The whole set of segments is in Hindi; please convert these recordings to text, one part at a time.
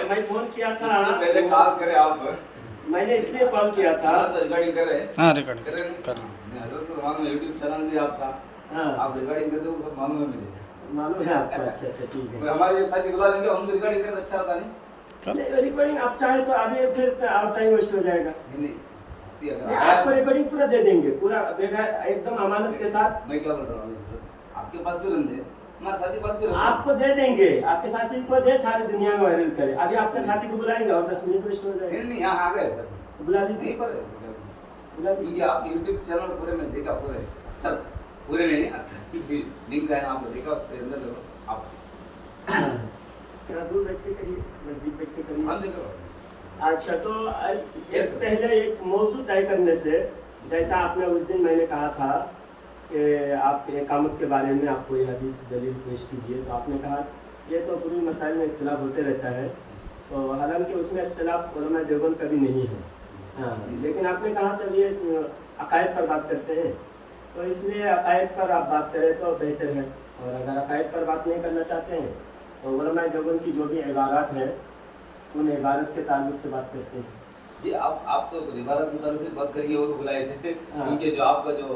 मैं फोन किया था पहले कॉल करे आप। मैंने इसलिए कॉल किया था। रिकॉर्डिंग कर रहे हैं? हाँ रिकॉर्डिंग कर रहे हैं कर हजरत को मालूम है, यूट्यूब चैनल भी आपका। हाँ आप रिकॉर्डिंग करते हो सब मालूम है मुझे। मालूम है आपको? अच्छा अच्छा ठीक है। हमारे एक साथी बुला लेंगे, हम रिकॉर्डिंग करें तो अच्छा रहता नहीं? रिकॉर्डिंग आप चाहे तो अभी फिर टाइम वेस्ट हो जाएगा। नहीं साथी अगर नहीं, आपको रिकॉर्डिंग पूरा दे देंगे, पूरा एकदम अमानत के साथ। मैं क्या बोल रहा हूँ, आपके पास भी रंदे, हमारे साथी पास भी रंदे। आपको दे देंगे, आपके साथी को दे, सारी दुनिया में वायरल करे। अभी आपके साथी को बुलाएंगे और 10 मिनट वेस्ट हो जाएगा। नहीं यहाँ आ गए सर, बुला लीजिए, नहीं पर बुला लीजिए। क्योंकि आप यूट्यूब चैनल पूरे में देखा, पूरे सर पूरे नहीं अक्सर लिंक है आपको देखा, उसके अंदर देखो आप दूर बैठ के करिए, नजदीक बैठ के करिए। हम देखो। अच्छा तो पहले एक मौजू तय करने से, जैसा आपने उस दिन मैंने कहा था कि आप इकामत के बारे में आप कोई हदीस दलील पेश कीजिए, तो आपने कहा ये तो पूरी मसाइल में इख्तिलाफ होते रहता है, तो हालांकि उसमें इख्तिलाफ उलमा देवबंद कभी नहीं है। हाँ, लेकिन आपने कहा चलिए अकायद पर बात करते हैं, तो इसलिए अकायद पर आप बात करें तो बेहतर है। और अगर अकायद पर बात नहीं करना चाहते हैं तो उलमा देवबंद की जो भी इबारत है उन इबारत के ताल्लुक से बात करते हैं। जी आप तो इबारत की तरफ से बात करिए, वो तो बुलाए थे क्योंकि जो आपका जो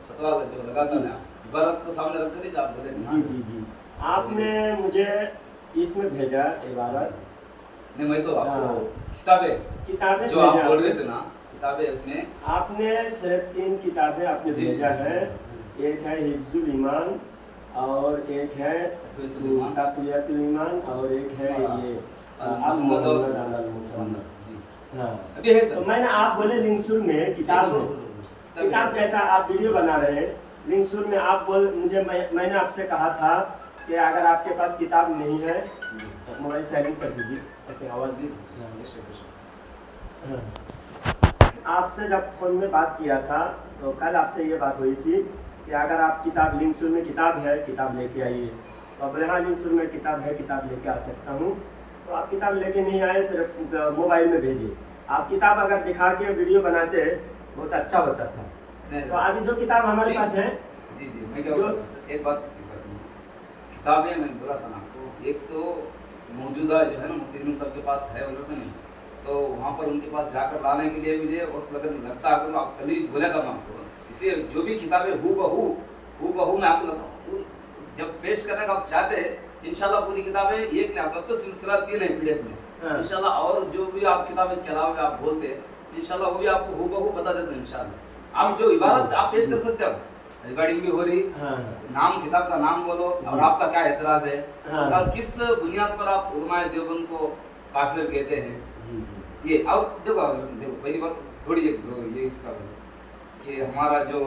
फतवा जो लगा था ना, इबारत को सामने रख कर ही आप बोले थे। जी जी जी, आपने मुझे इसमें भेजा इबारत। नहीं मैं तो आपको किताबें जो आप बोल रहे थे ना, किताबें उसमें आपने सिर्फ 3 किताबें आपने भेजा है। एक है हिफ्जुल ईमान और एक है तक़वियतुल ईमान और एक है ये अभी है सर। तो मैंने आप बोले लिंकसुर में किताब जैसा आप वीडियो बना रहे हैं, लिंकसुर में आप बोल मुझे मैंने आपसे कहा था कि अगर आपके पास किताब नहीं है मोबाइल साइलेंट कर दीजिए, आवाज़। आपसे जब फ़ोन में बात किया था तो कल आपसे ये बात हुई थी कि अगर आप किताब लिंकसुर में किताब है, किताब लेके आइए। तो अब यहाँ लिंकसुर में किताब है, किताब लेके आ सकता हूँ। तो आप किताब लेके नहीं आए, सिर्फ मोबाइल में भेजिए। आप किताब अगर दिखा के वीडियो बनाते बहुत अच्छा होता था। तो अभी जो किताब हमारे पास है, जी जी मैं क्या एक बात किताबें मैं बोला था ना आपको, एक तो मौजूदा जो है ना मुफ्ती यूनुस साहब के पास है बोला था नहीं, तो वहाँ पर उनके पास जाकर लाने के लिए मुझे वक्त लगता है। आप कल ही बोला था मैं आपको, इसलिए जो भी किताबें हू बहू मैं आपको बताता हूँ, जब पेश करने का आप चाहते हैं इंशाल्लाह पूरी किताबें एक नहीं, आप अब तो फिलहाल 3 है PDF में इंशाल्लाह, और जो भी आप किताब इसके अलावा आप बोलते हैं इंशाल्लाह वो भी आपको हू बहू बता देते हैं इंशाल्लाह। आप जो इबारत आप पेश कर सकते हो, रिकॉर्डिंग भी हो रही, नाम किताब का नाम बोलो और आपका क्या एतराज है, किस बुनियाद पर आप उलमाए देवबंद को काफिर कहते हैं। ये अब देखो पहली बात थोड़ी ये इसका कि हमारा जो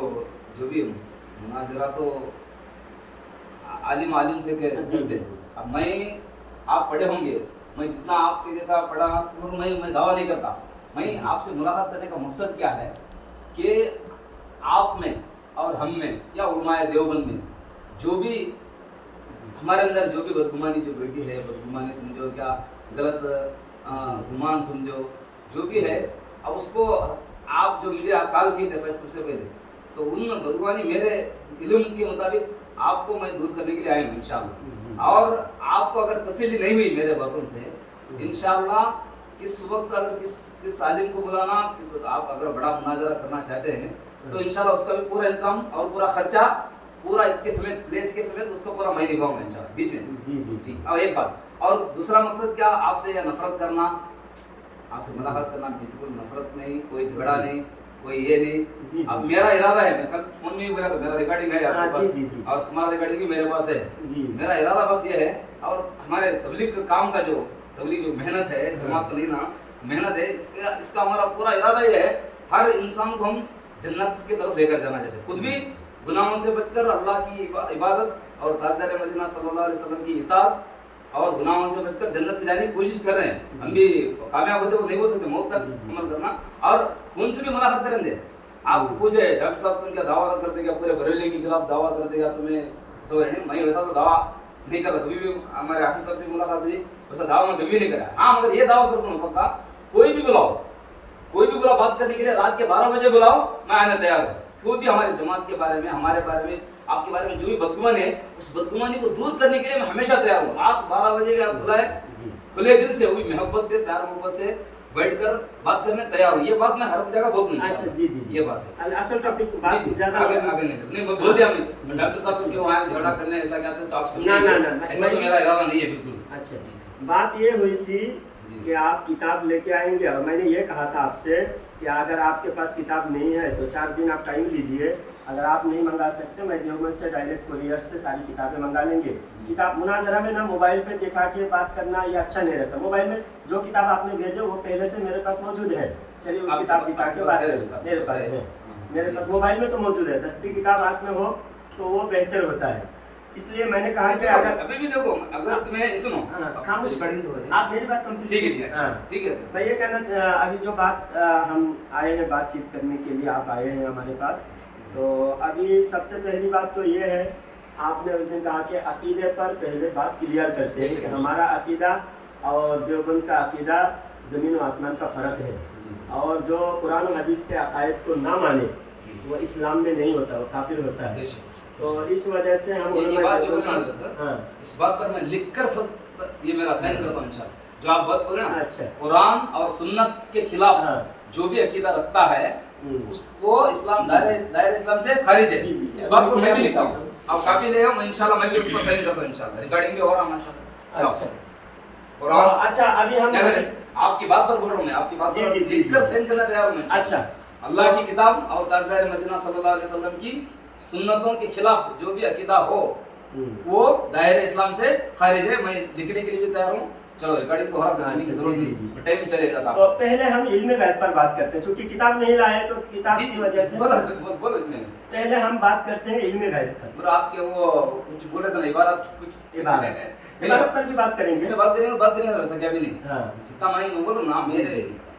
भी मुनाजरा तो आलिम से करते। अब आप पढ़े होंगे, मैं जितना आपके जैसा पढ़ा और मैं दावा नहीं करता। मैं आपसे मुलाकात करने का मकसद क्या है कि आप में और हम में या उलमाए देवबंद में जो भी हमारे अंदर जो भी बदगुमानी जो बैठी है, बदगुमानी समझो क्या गलत गुमान समझो जो भी है, अब उसको आप जो मुझे आप कॉल किए थे सबसे पहले, तो उन बदगुमानी मेरे इल्म के मुताबिक आपको मैं दूर करने के लिए आया हूँ इंशाल्लाह। और आपको अगर तसल्ली नहीं हुई मेरे बातों से, इंशाल्लाह किस वक्त अगर किस आलिम को बुलाना, तो आप अगर बड़ा मुनाजरा करना चाहते हैं तो इंशाल्लाह उसका भी पूरा इंतजाम और पूरा खर्चा पूरा इसके समेत प्लेस के समेत उसका पूरा मैं निभाऊंगा इंशाल्लाह बीच में। जी। और एक बात और दूसरा मकसद क्या, आपसे या नफरत करना, आपसे मुलाकात करना, बिल्कुल नफरत नहीं, कोई झगड़ा नहीं, कोई ये नहीं। अब मेरा इरादा है, मैं कल फोन में भी बोला था, मेरा रिकॉर्डिंग है आपके पास और तुम्हारा रिकॉर्डिंग भी मेरे पास है। मेरा इरादा बस ये है, और हमारे तबलीग काम का जो तबलीग जो मेहनत है, जमात तो नहीं ना मेहनत है, इसका हमारा पूरा इरादा ये है हर इंसान को हम जन्नत की तरफ लेकर जाना चाहते हैं, खुद भी गुनाहों से बचकर अल्लाह की इबादत और ताजदार मदीना सल्लल्लाहु अलैहि वसल्लम की इताअत और गुनाहों से बचकर जन्नत में जाने की कोशिश कर रहे हैं। हम भी कामयाब होते वो नहीं बोल सकते, मौत तक अमल करना। और कौन से भी मुलाकात करेंगे, आप पूछे डॉक्टर साहब तुम क्या दावा करते क्या पूरे बरेली के खिलाफ दावा करते क्या, तुम्हें मैं वैसा तो दावा नहीं करता, कभी भी हमारे हाफिज साहब से मुलाकात हुई वैसा दावा मैं कभी नहीं करा। हाँ मगर ये दावा करता हूँ पक्का, कोई भी बुलाओ बात करने के लिए रात के 12 बजे बुलाओ, मैं आने तैयार हूँ। कोई भी हमारे जमात के बारे में, हमारे बारे में, आपके बारे में जो भी बदगुमानी है, उस बदगुमानी को दूर करने के लिए मैं हमेशा तैयार हूँ। रात 12 बजे भी आप बुलाए, खुले दिल से, वो भी मोहब्बत से, प्यार मोहब्बत से बैठकर बात करने तैयार हूँ। ये बात मैं हर जगह बोल दूँ। अच्छा जी जी ये बात है। असल टॉपिक जी बात जी, ज्यादा आगे नहीं मैं बोल दिया। मैं डॉक्टर साहब से क्यों आए झगड़ा करने, ऐसा कहते हैं तो आप ना ऐसा तो मेरा इरादा नहीं है बिल्कुल। अच्छा बात ये हुई थी जी। कि आप किताब लेके आएंगे और मैंने ये कहा था आपसे कि अगर आपके पास किताब नहीं है तो 4 दिन आप टाइम लीजिए। अगर आप नहीं मंगा सकते मैं देवबंद से डायरेक्ट कुरियर से सारी किताबें मंगा लेंगे। किताब मुनाजरा में ना मोबाइल पे दिखा के बात करना ये अच्छा नहीं रहता। मोबाइल में जो किताब आपने भेजे वो पहले से मेरे पास मौजूद है, चलिए उस किताब दिखा के बात मेरे पास है। मेरे पास मोबाइल में तो मौजूद है, दस्ती किताब हाथ में हो तो वो बेहतर होता है। इसलिए मैंने कहा कि अगर अभी भी देखो, अगर तुम्हें सुनो खामोश, रिकॉर्डिंग तो हो रही है, आप मेरी बात कंप्लीट ठीक है ठीक है ठीक है। मैं ये कहना अभी जो बात हम आए हैं बातचीत करने के लिए, आप आए हैं हमारे पास, तो अभी सबसे पहली बात तो ये है, आपने उस दिन कहा कि अकीदे पर पहले बात क्लियर करते हैं कि हमारा अकीदा और देवबंद का अकीदा ज़मीन व आसमान का फ़र्क है। और जो कुरान और हदीस के अकायद को ना माने वो इस्लाम में नहीं होता, वो काफिर होता है। तो इस वजह से हम ये बात जो बोलना था, इस बात पर मैं लिखकर सब ये मेरा साइन करता हूँ इंशाल्लाह। जो आप बात बोल रहे हैं ना, अच्छा, कुरान और सुन्नत के खिलाफ जो भी अकीदा रखता है उसको इस्लाम दायरे इस्लाम से खारिज है। इस बात को मैं भी लिखता हूँ, आप काफी ले आओ, मैं इंशाल्लाह मैं भी उस पर साइन करता हूँ इंशाल्लाह। रिकॉर्डिंग भी हो रहा है माशाल्लाह। अच्छा कुरान, अच्छा अभी हम आपकी बात पर बोल रहा हूँ मैं, आपकी बात पर लिखकर साइन करना तैयार हूँ। अच्छा, अल्लाह की किताब और ताजदार मदीना सल्लल्लाहु अलैहि वसल्लम की सुन्नतों के खिलाफ जो भी अकीदा हो वो दायरे इस्लाम से खारिज है। मैं लिखने के लिए भी तैयार हूँ। चलो रिकॉर्डिंग तो हो रहा है, जरूरत नहीं, टाइम चले जाता। तो पहले हम इल्म गैब पर बात करते हैं, क्योंकि किताब नहीं लाए तो किताब की वजह से बोलो इसमें। पहले हम बात करते हैं इल्म गैब पर। ब्रो आपके वो कुछ बोले थे ना, इबारत कुछ इबारत पर भी बात करेंगे, इसमें बात करेंगे वैसा क्या भी नहीं। जितना मैं बोलूँ ना,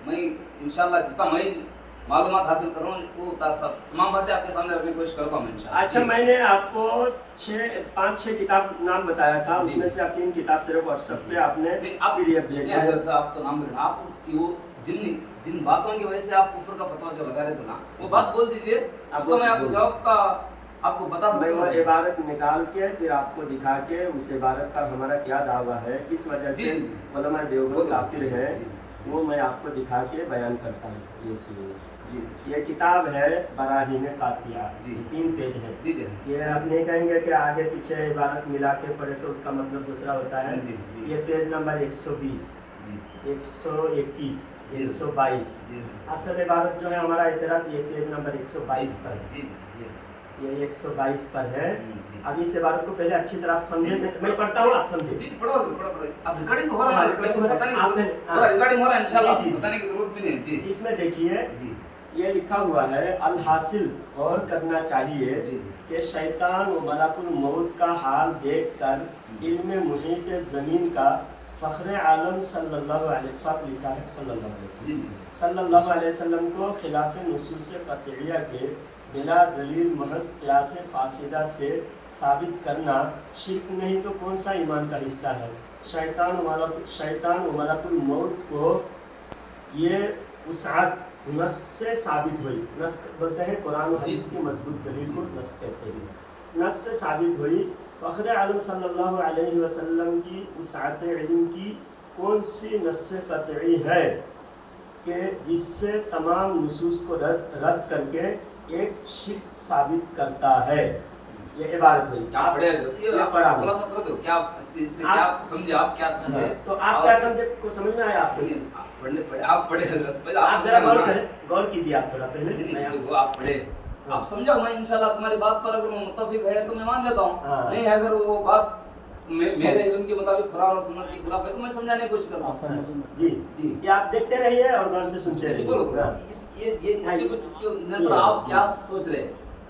मैं इंशाल्लाह जितना मैं मालूमात हासिल करूँ वो तमाम बातें आपके सामने रखने की कोशिश करता हूँ इंशाल्लाह। अच्छा, मैंने आपको 5-6 किताब नाम बताया था, उसमें से आप 3 किताब सिर्फ व्हाट्सएप पे आपने PDF भेजा है। आप तो नाम आप वो जिन बातों की वजह से आप कुफर का फतवा जो लगा रहे थे ना, वो बात बोल दीजिए, उसको मैं आपको जवाब का आपको बता सकता हूँ। मैं वो इबारत निकाल के फिर आपको दिखा के उस इबारत पर हमारा क्या दावा है, किस वजह से उलमा देवबंद काफिर है, वो मैं आपको दिखा के बयान करता हूँ। ये सुनिए जी, ये किताब है बराहीन कातिया जी, 3 पेज है जी जी। ये आप नहीं कहेंगे कि आगे पीछे इबारत मिला के पढ़े तो उसका मतलब दूसरा होता है जी, जी। ये पेज नंबर 120 121 122 असल इबारत जो है हमारा इतराज ये पेज नंबर 122 पर है, ये 122 पर है। अब इस इबारत को पहले अच्छी तरह समझे, मैं पढ़ता हूँ, आप समझे जी। पढ़ो अब रिकॉर्डिंग हो रहा है, रिकॉर्डिंग हो रहा है इंशाल्लाह, बताने की जरूरत भी नहीं जी। इसमें देखिए जी, ये लिखा हुआ है अल हासिल और करना चाहिए कि शैतान व मलाकुल मौत का हाल देखकर इल्म मुहीत ज़मीन का फ़ख्र आलम सल्लल्लाहु अलैहि वसल्लम लिखा है, सल्लल्लाहु अलैहि वसल्लम को खिलाफ नुसूस क़तइया के बिला दलील महज क़ियास फासिदा से साबित करना शिर्क नहीं तो कौन सा ईमान का हिस्सा है। शैतान व मलाकुल मौत को ये उसात नस से साबित हुई, नस बोलते हैं कुरान और हदीस की मजबूत दलील को नस कहते हैं, नस से साबित हुई। फ़ख्र आलम सल्लल्लाहु अलैहि वसल्लम की उसात इल्म की कौन सी नस क़तई है कि जिससे तमाम नुसूस को रद्द करके एक शिर्क साबित करता है। ये इबारत हुई। क्या पढ़े पढ़ा बोला सब कर दो, क्या इससे क्या समझे, आप क्या समझे, तो आप क्या समझे, को समझ में आया आपको? पढ़ने आप पढ़े पहले आप जरा गौर कीजिए, आप थोड़ा पहले देखो, आप पढ़े आप समझो। मैं इंशाल्लाह तुम्हारी बात पर अगर मैं मुत्तफिक है तो मैं मान लेता हूँ, नहीं है अगर वो बात मेरे इल्म के मुताबिक कुरान और सुन्नत के खिलाफ है तो मैं समझाने की कोशिश करता हूँ जी जी। ये आप देखते रहिए और गौर से सुनते रहिए। बोलो इसके आप क्या सोच रहे?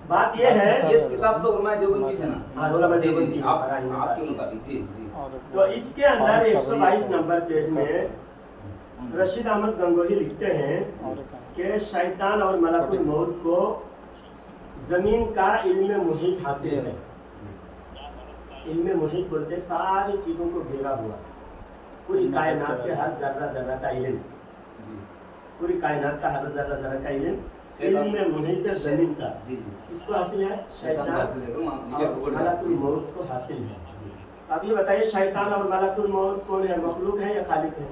बात ये है, ये किताब तो उलमा देवबंद की है ना, उलमा देवबंद की आपके मुताबिक जी जी। तो इसके अंदर 122 नंबर पेज में रशीद अहमद गंगोही लिखते हैं कि शैतान और मलाकुल मौत को जमीन का इल्म मुहीत हासिल है। इल्म मुहीत बोलते सारी चीजों को घेरा हुआ, पूरी कायनात के हर जर्रा जर्रा का इल्म, पूरी कायनात का हर जर्रा जर्रा का इल्म इल्म मुहीत ज़मीन का इसको हासिल है, शैतान और मलाकुल मौत को हासिल है। अब ये बताइए शैतान और मलकुल मौत कौन है, मखलूक है या खालिक है?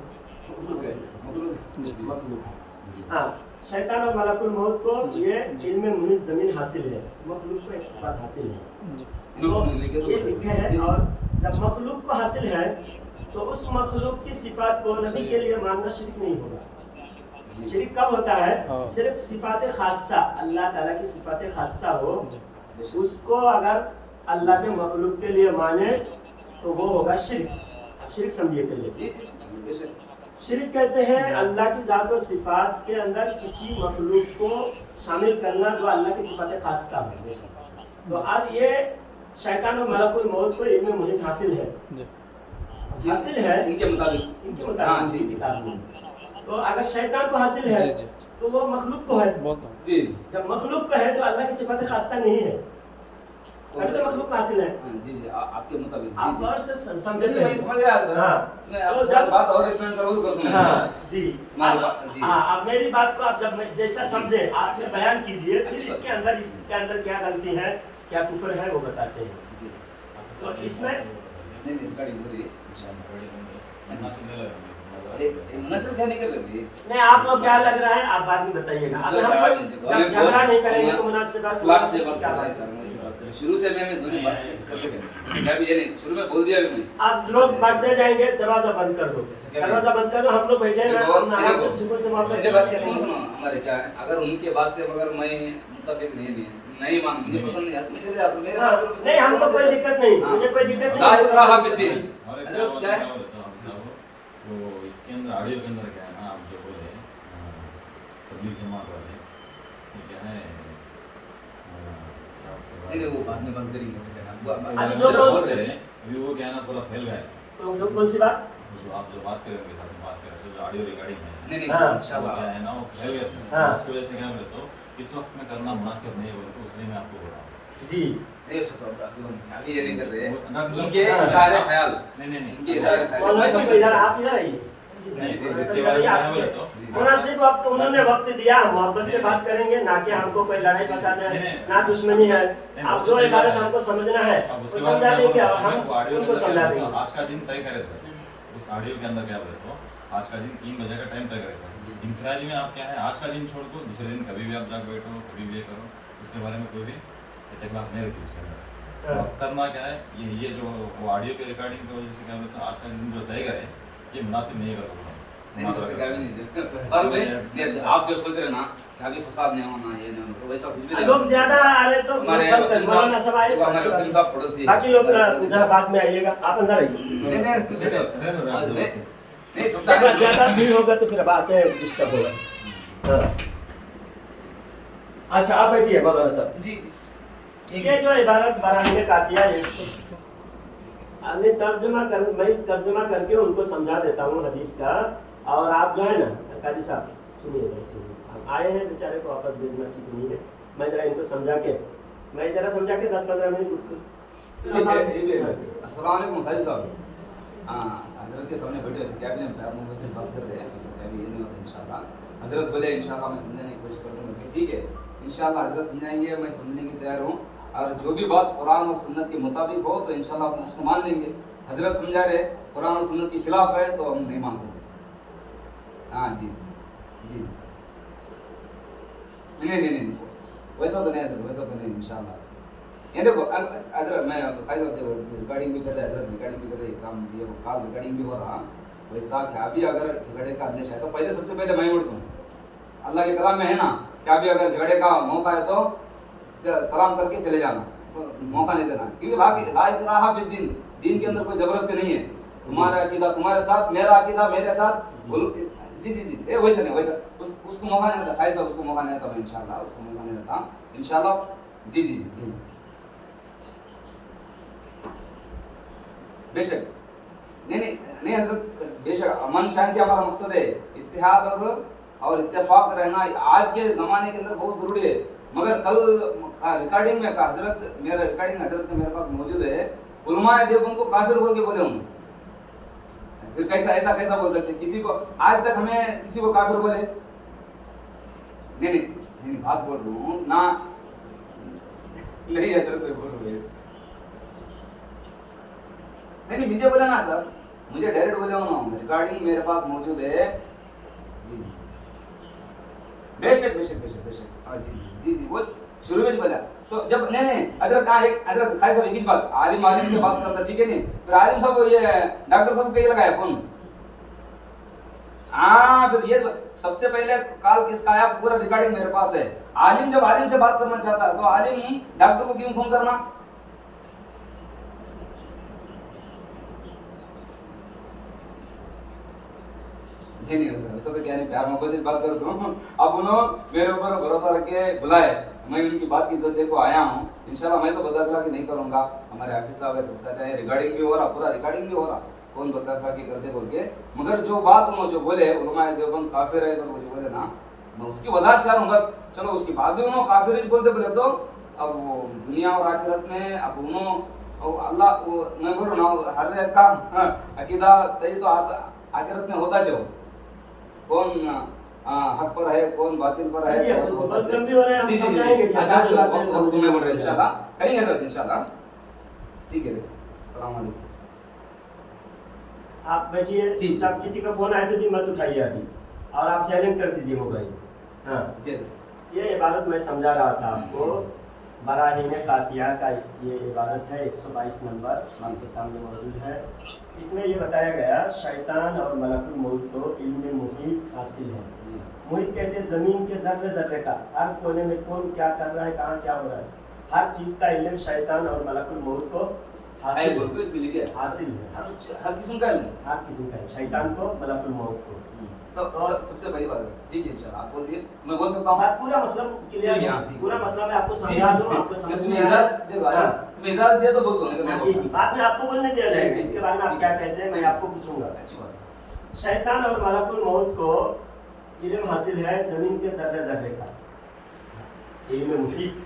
मखलूक है, मखलूक है। मखलूक। हाँ, शैतान और मलकुल मौत को ये इल्म मुहित ज़मीन हासिल है, मखलूक को एक सिफात हासिल है। तो ये लिखे है, और जब मखलूक को हासिल है तो उस मखलूक की सिफात को नबी के लिए मानना शिर्क नहीं होगा। शिर्क कब होता है? सिर्फ सिफात खासा, अल्लाह ताला की सिफात खासा हो, उसको अगर अल्लाह के मखलूक के लिए माने तो वो होगा शिर्क। अब शिर्क समझिए पहले। शिर्क कहते हैं अल्लाह की ज़ात और सिफात के अंदर किसी मखलूक को शामिल करना जो अल्लाह की सिफात खासा हो। तो अब ये शैतान और मलकुल मौत को इल्म मुहित हासिल है इनके मुताबिक किताब में। तो अगर शैतान को हासिल है तो वो मखलूक को है जी। जब मखलूक को है तो अल्लाह की सिफात खासा नहीं है, अभी तो मखलूक हासिल है। जी जी, आपके मुताबिक आप और से समझे मैं समझ गया। हाँ, तो जब बात और एक्सप्लेन करो कर दूंगा। हाँ जी, जी हाँ, अब मेरी बात को आप जब जैसा समझे आपसे बयान कीजिए, फिर इसके अंदर क्या गलती है, क्या कुफर है, वो बताते हैं जी। तो इसमें नहीं रिकॉर्डिंग हो रही है मुनासिब क्या नहीं कर रहे नहीं, आपको क्या लग रहा है आप बाद में बताइएगा। अगर हम जब झगड़ा नहीं करेंगे तो मुनासिब बात से बात करें। शुरू से मैं दोनों बात करते क्या भी ये नहीं, शुरू में बोल दिया भी मैं। आप लोग बढ़ते जाएंगे, दरवाजा बंद कर दो, दरवाजा बंद कर दो, हम लोग बैठे हैं सुकून से मोहब्बत से। सुनो हमारे क्या है, अगर उनके बात से अगर मैं मुत्तफिक नहीं मान, मुझे पसंद नहीं आता, मैं चले जाता हूं। मेरे बात से नहीं, हमको कोई दिक्कत नहीं, मुझे कोई दिक्कत नहीं। ला इकराह फिद्दीन क्या है तो इसके अंदर ऑडियो के अंदर क्या है ना, आप जो बोले तबलीग जमात वाले क्या है नहीं वो बाद में बात करेंगे से कहना अभी जो बोल रहे हैं अभी वो क्या है ना पूरा फैल गया है। तो सब कौन सी बात जो आप जो बात करेंगे साथ में बात करें जो ऑडियो रिकॉर्डिंग है नहीं हाँ। इंशाल्लाह है ना, वो फैल गया इसमें। हाँ। इसकी वजह से क्या बोले तो इस वक्त में करना मुनासिब नहीं बोले, तो इसलिए मैं आपको बोल रहा हूँ जी। नहीं हो सकता, अभी ये नहीं कर रहे वो- उनके सारे ख्याल नहीं उनके सारे ख्याल और मैं सबको इधर आप इधर आइए, इसके बारे में क्या बोले तो मुनासिब वक्त उन्होंने वक्त दिया, मोहब्बत से बात करेंगे, ना कि हमको कोई लड़ाई फसाद है, ना दुश्मनी है। आप जो इबारत हमको समझना है वो समझा देंगे और हम उनको समझा देंगे। आज का दिन तय करे सर, उस ऑडियो के अंदर क्या बोले तो आज का दिन 3 बजे का टाइम तय करे सर। इंफरादी में आप क्या है आज का दिन छोड़ दो, दूसरे दिन कभी भी आप जाग बैठो, कभी भी ये करो, उसके बारे में कोई भी इत्तेफाक नहीं रहती उसके अंदर। तो अब करना क्या है, ये जो वो ऑडियो के रिकॉर्डिंग की वजह से क्या बोलते हैं आज का दिन जो तय करे ये मुनासिब नहीं कर नहीं तो क्या भी नहीं और भाई आप जो सोच रहे ना कि अभी फसाद नहीं होना, ये नहीं होना, वैसा कुछ भी नहीं। लोग ज्यादा आ रहे तो हमारे मौलाना सब आए, हमारे वसीम साहब पड़ोसी है, बाकी लोग जरा बाद में आइएगा, आप अंदर आइए। नहीं समझा ज्यादा भीड़ होगा तो फिर बातें डिस्टर्ब होगा। हाँ। अच्छा आप बैठिए मौलाना साहब जी। ये जो इबारत बराहीने कातिया है मैं तर्जुमा करके उनको समझा देता हूँ हदीस का, और आप जो है ना काजी साहब सुनिए, आप आए हैं बेचारे को वापस भेजना ठीक नहीं है। मैं जरा इनको समझा के 10-15 मिनट अस्सलाम वालेकुम खालिद साहब। हाँ हजरत के सामने बैठे ऐसे क्या भी नहीं, आप मुझसे बात कर रहे हैं, वैसे क्या भी ये नहीं होता इंशाल्लाह। हजरत बोले इंशाल्लाह मैं समझाने की कोशिश करूँगा, ठीक है इंशाल्लाह हजरत समझाएंगे, मैं समझने की तैयार हूँ, और जो भी बात कुरान और सुन्नत के मुताबिक हो तो इंशाल्लाह हम उसको मान लेंगे। हजरत समझा रहे कुरान और सुन्नत के खिलाफ है तो हम नहीं मान सकते। हाँ जी जी नहीं वैसा तो नहीं हजरत, वैसा तो नहीं इंशाल्लाह। ये देखो हजरत मैं खाई साहब देखो रिकॉर्डिंग भी कर रहे, हजरत रिकॉर्डिंग भी कर रहे, काम ये कॉल रिकॉर्डिंग भी हो रहा, वैसा क्या भी अगर झगड़े का अंदेशा है तो पहले सबसे पहले मैं उठता हूँ। अल्लाह के कलाम में है ना, क्या भी अगर झगड़े का मौका है तो सलाम करके चले जाना, मौका नहीं देना, क्योंकि ला इकराह फिद्दीन, दीन के अंदर कोई जबरदस्ती नहीं है। तुम्हारा अकीदा तुम्हारे साथ, मेरा अकीदा मेरे साथ, बोलो जी जी जी ए वैसा नहीं, वैसा उसको मौका नहीं देता खाई साहब, उसको मौका नहीं देता मैं इंशाल्लाह, उसको मौका नहीं देता इंशाल्लाह। जी जी जी बेशक नहीं हजरत, बेशक अमन शांति हमारा मकसद है, इत्तेहाद और इत्तेफाक रहना आज के ज़माने के अंदर बहुत ज़रूरी है। मगर कल रिकॉर्डिंग में हजरत मेरा रिकॉर्डिंग हजरत के मेरे पास मौजूद है, उलमाए देवबंद को काफिर बोल के बोले हूँ, फिर कैसा ऐसा कैसा बोल सकते किसी को? आज तक हमें किसी को काफिर बोले नहीं बात बोल रहा हूँ ना, नहीं हजरत बोल रहे नहीं मुझे बोला ना सर, मुझे डायरेक्ट बोले हो ना, रिकॉर्डिंग मेरे पास मौजूद है। जी जी बेशक बेशक बेशक बेशक, हाँ जी जी जी वो शुरू में बोला। तो जब नहीं अदरक कहा एक अदरक खाई साहब एक ही बात, आलिम से बात करता, ठीक है नहीं, फिर आलिम साहब ये डॉक्टर साहब को ये लगाया फोन। हाँ फिर ये सबसे पहले कॉल किसका आया, पूरा रिकॉर्डिंग मेरे पास है। आलिम जब आलिम से बात करना चाहता है तो आलिम डॉक्टर को क्यों फोन करना? नहीं ऐसा तो क्या नहीं, प्यार मोहब्बत से बात करता हूँ। अब उन्होंने मेरे ऊपर भरोसा रख के बुलाए, मैं उनकी बात की इज्जत देखो आया हूँ। इंशाल्लाह मैं तो बदअखलाकी नहीं करूंगा। हमारे हाफिज साहब है, सबसे अच्छा है, रिकॉर्डिंग भी हो रहा, पूरा रिकॉर्डिंग भी हो रहा, कौन बदअखलाकी करते बोल के। मगर जो बात उन्होंने जो बोले उलमा देवबंद काफिर है, वो जो बोले ना, मैं उसकी वजाहत चाह रहा हूँ बस। चलो उसकी बात भी उन्होंने काफिर ही बोलते बोले तो अब वो दुनिया और आखिरत में अब उन्होंने अल्लाह वो मैं बोलूँ ना हर एक का अकीदा तय तो आखिरत में होता जो कौन हक पर है कौन बातिल पर है। बहुत लंबी हो रहे हैं, हम समझाएंगे कैसा तुम्हें बोल रहे हैं इंशाल्लाह करेंगे हजरत इंशाल्लाह, ठीक है। अस्सलाम वालेकुम। आप बैठिए, जब किसी का फोन आए तो भी मत उठाइए अभी, और आप साइलेंट कर दीजिए मोबाइल। हाँ जी ये इबारत मैं समझा रहा था आपको, बराहीन कातिया का ये इबारत है, 122 नंबर आपके सामने मौजूद है। इसमें ये बताया गया शैतान और मलकुल मौत को इल्म मुहीत हासिल है। मुहीत कहते हैं ज़मीन के जर्रे जर्रे का, हर कोने में कौन क्या कर रहा है, कहाँ क्या हो रहा है, हर चीज़ का इल्म शैतान और मलकुल मौत को हासिल है। हर किस्म का इल्म, हर किस्म का शैतान को मलकुल मौत को। तो सबसे बड़ी बात है, ठीक है इंशाल्लाह आप बोल दिए, मैं बोल सकता हूँ पूरा मसला क्लियर, पूरा मसला मैं आपको समझा दूँ, आपको समझ में इजाजत देखो तुम्हें इजाजत दे तो बोल दो, नहीं जी जी बाद में आपको बोलने दिया जाएगा, इसके बारे में आप क्या कहते हैं मैं आपको पूछूंगा। अच्छी बात। शैतान और मलकुल मौत को इल्म हासिल है ज़मीन के जर्रे जर्रे का, इल्म मुहीत।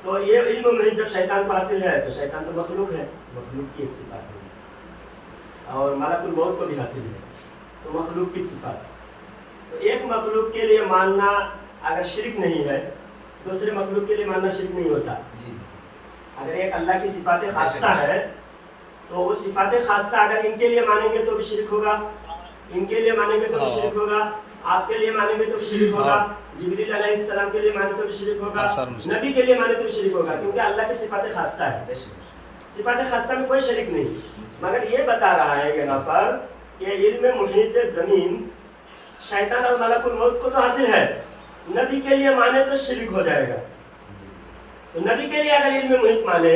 तो ये इल्म मुहीत जब शैतान को हासिल है तो शैतान तो मखलूक है, मखलूक की एक सिफात है, और मलकुल मौत को भी हासिल है तो मखलूक की सिफात। तो एक मखलूक के लिए मानना अगर शिरक नहीं है, दूसरे मखलूक के लिए मानना शिरक नहीं होता। अगर एक अल्लाह की सिफात खासा है तो वो सिफात खासा अगर इनके लिए मानेंगे तो भी शिरक होगा, इनके लिए मानेंगे तो भी शिरक होगा, आपके लिए मानेंगे तो भी शिरक होगा, जिब्रील अलैहिस्सलाम के लिए माने तो भी शिरक होगा, नबी के लिए माने तो भी शिरक होगा, क्योंकि अल्लाह की सिफात खासा है। सिफात खासा में कोई शिरक नहीं। मगर ये बता रहा है यहाँ पर कि इल्म मुहीत ज़मीन शैतान और मलकुल मौत को तो हासिल है, नबी के लिए माने तो शिरक हो जाएगा। तो नबी के लिए अगर इल्म मुहीत माने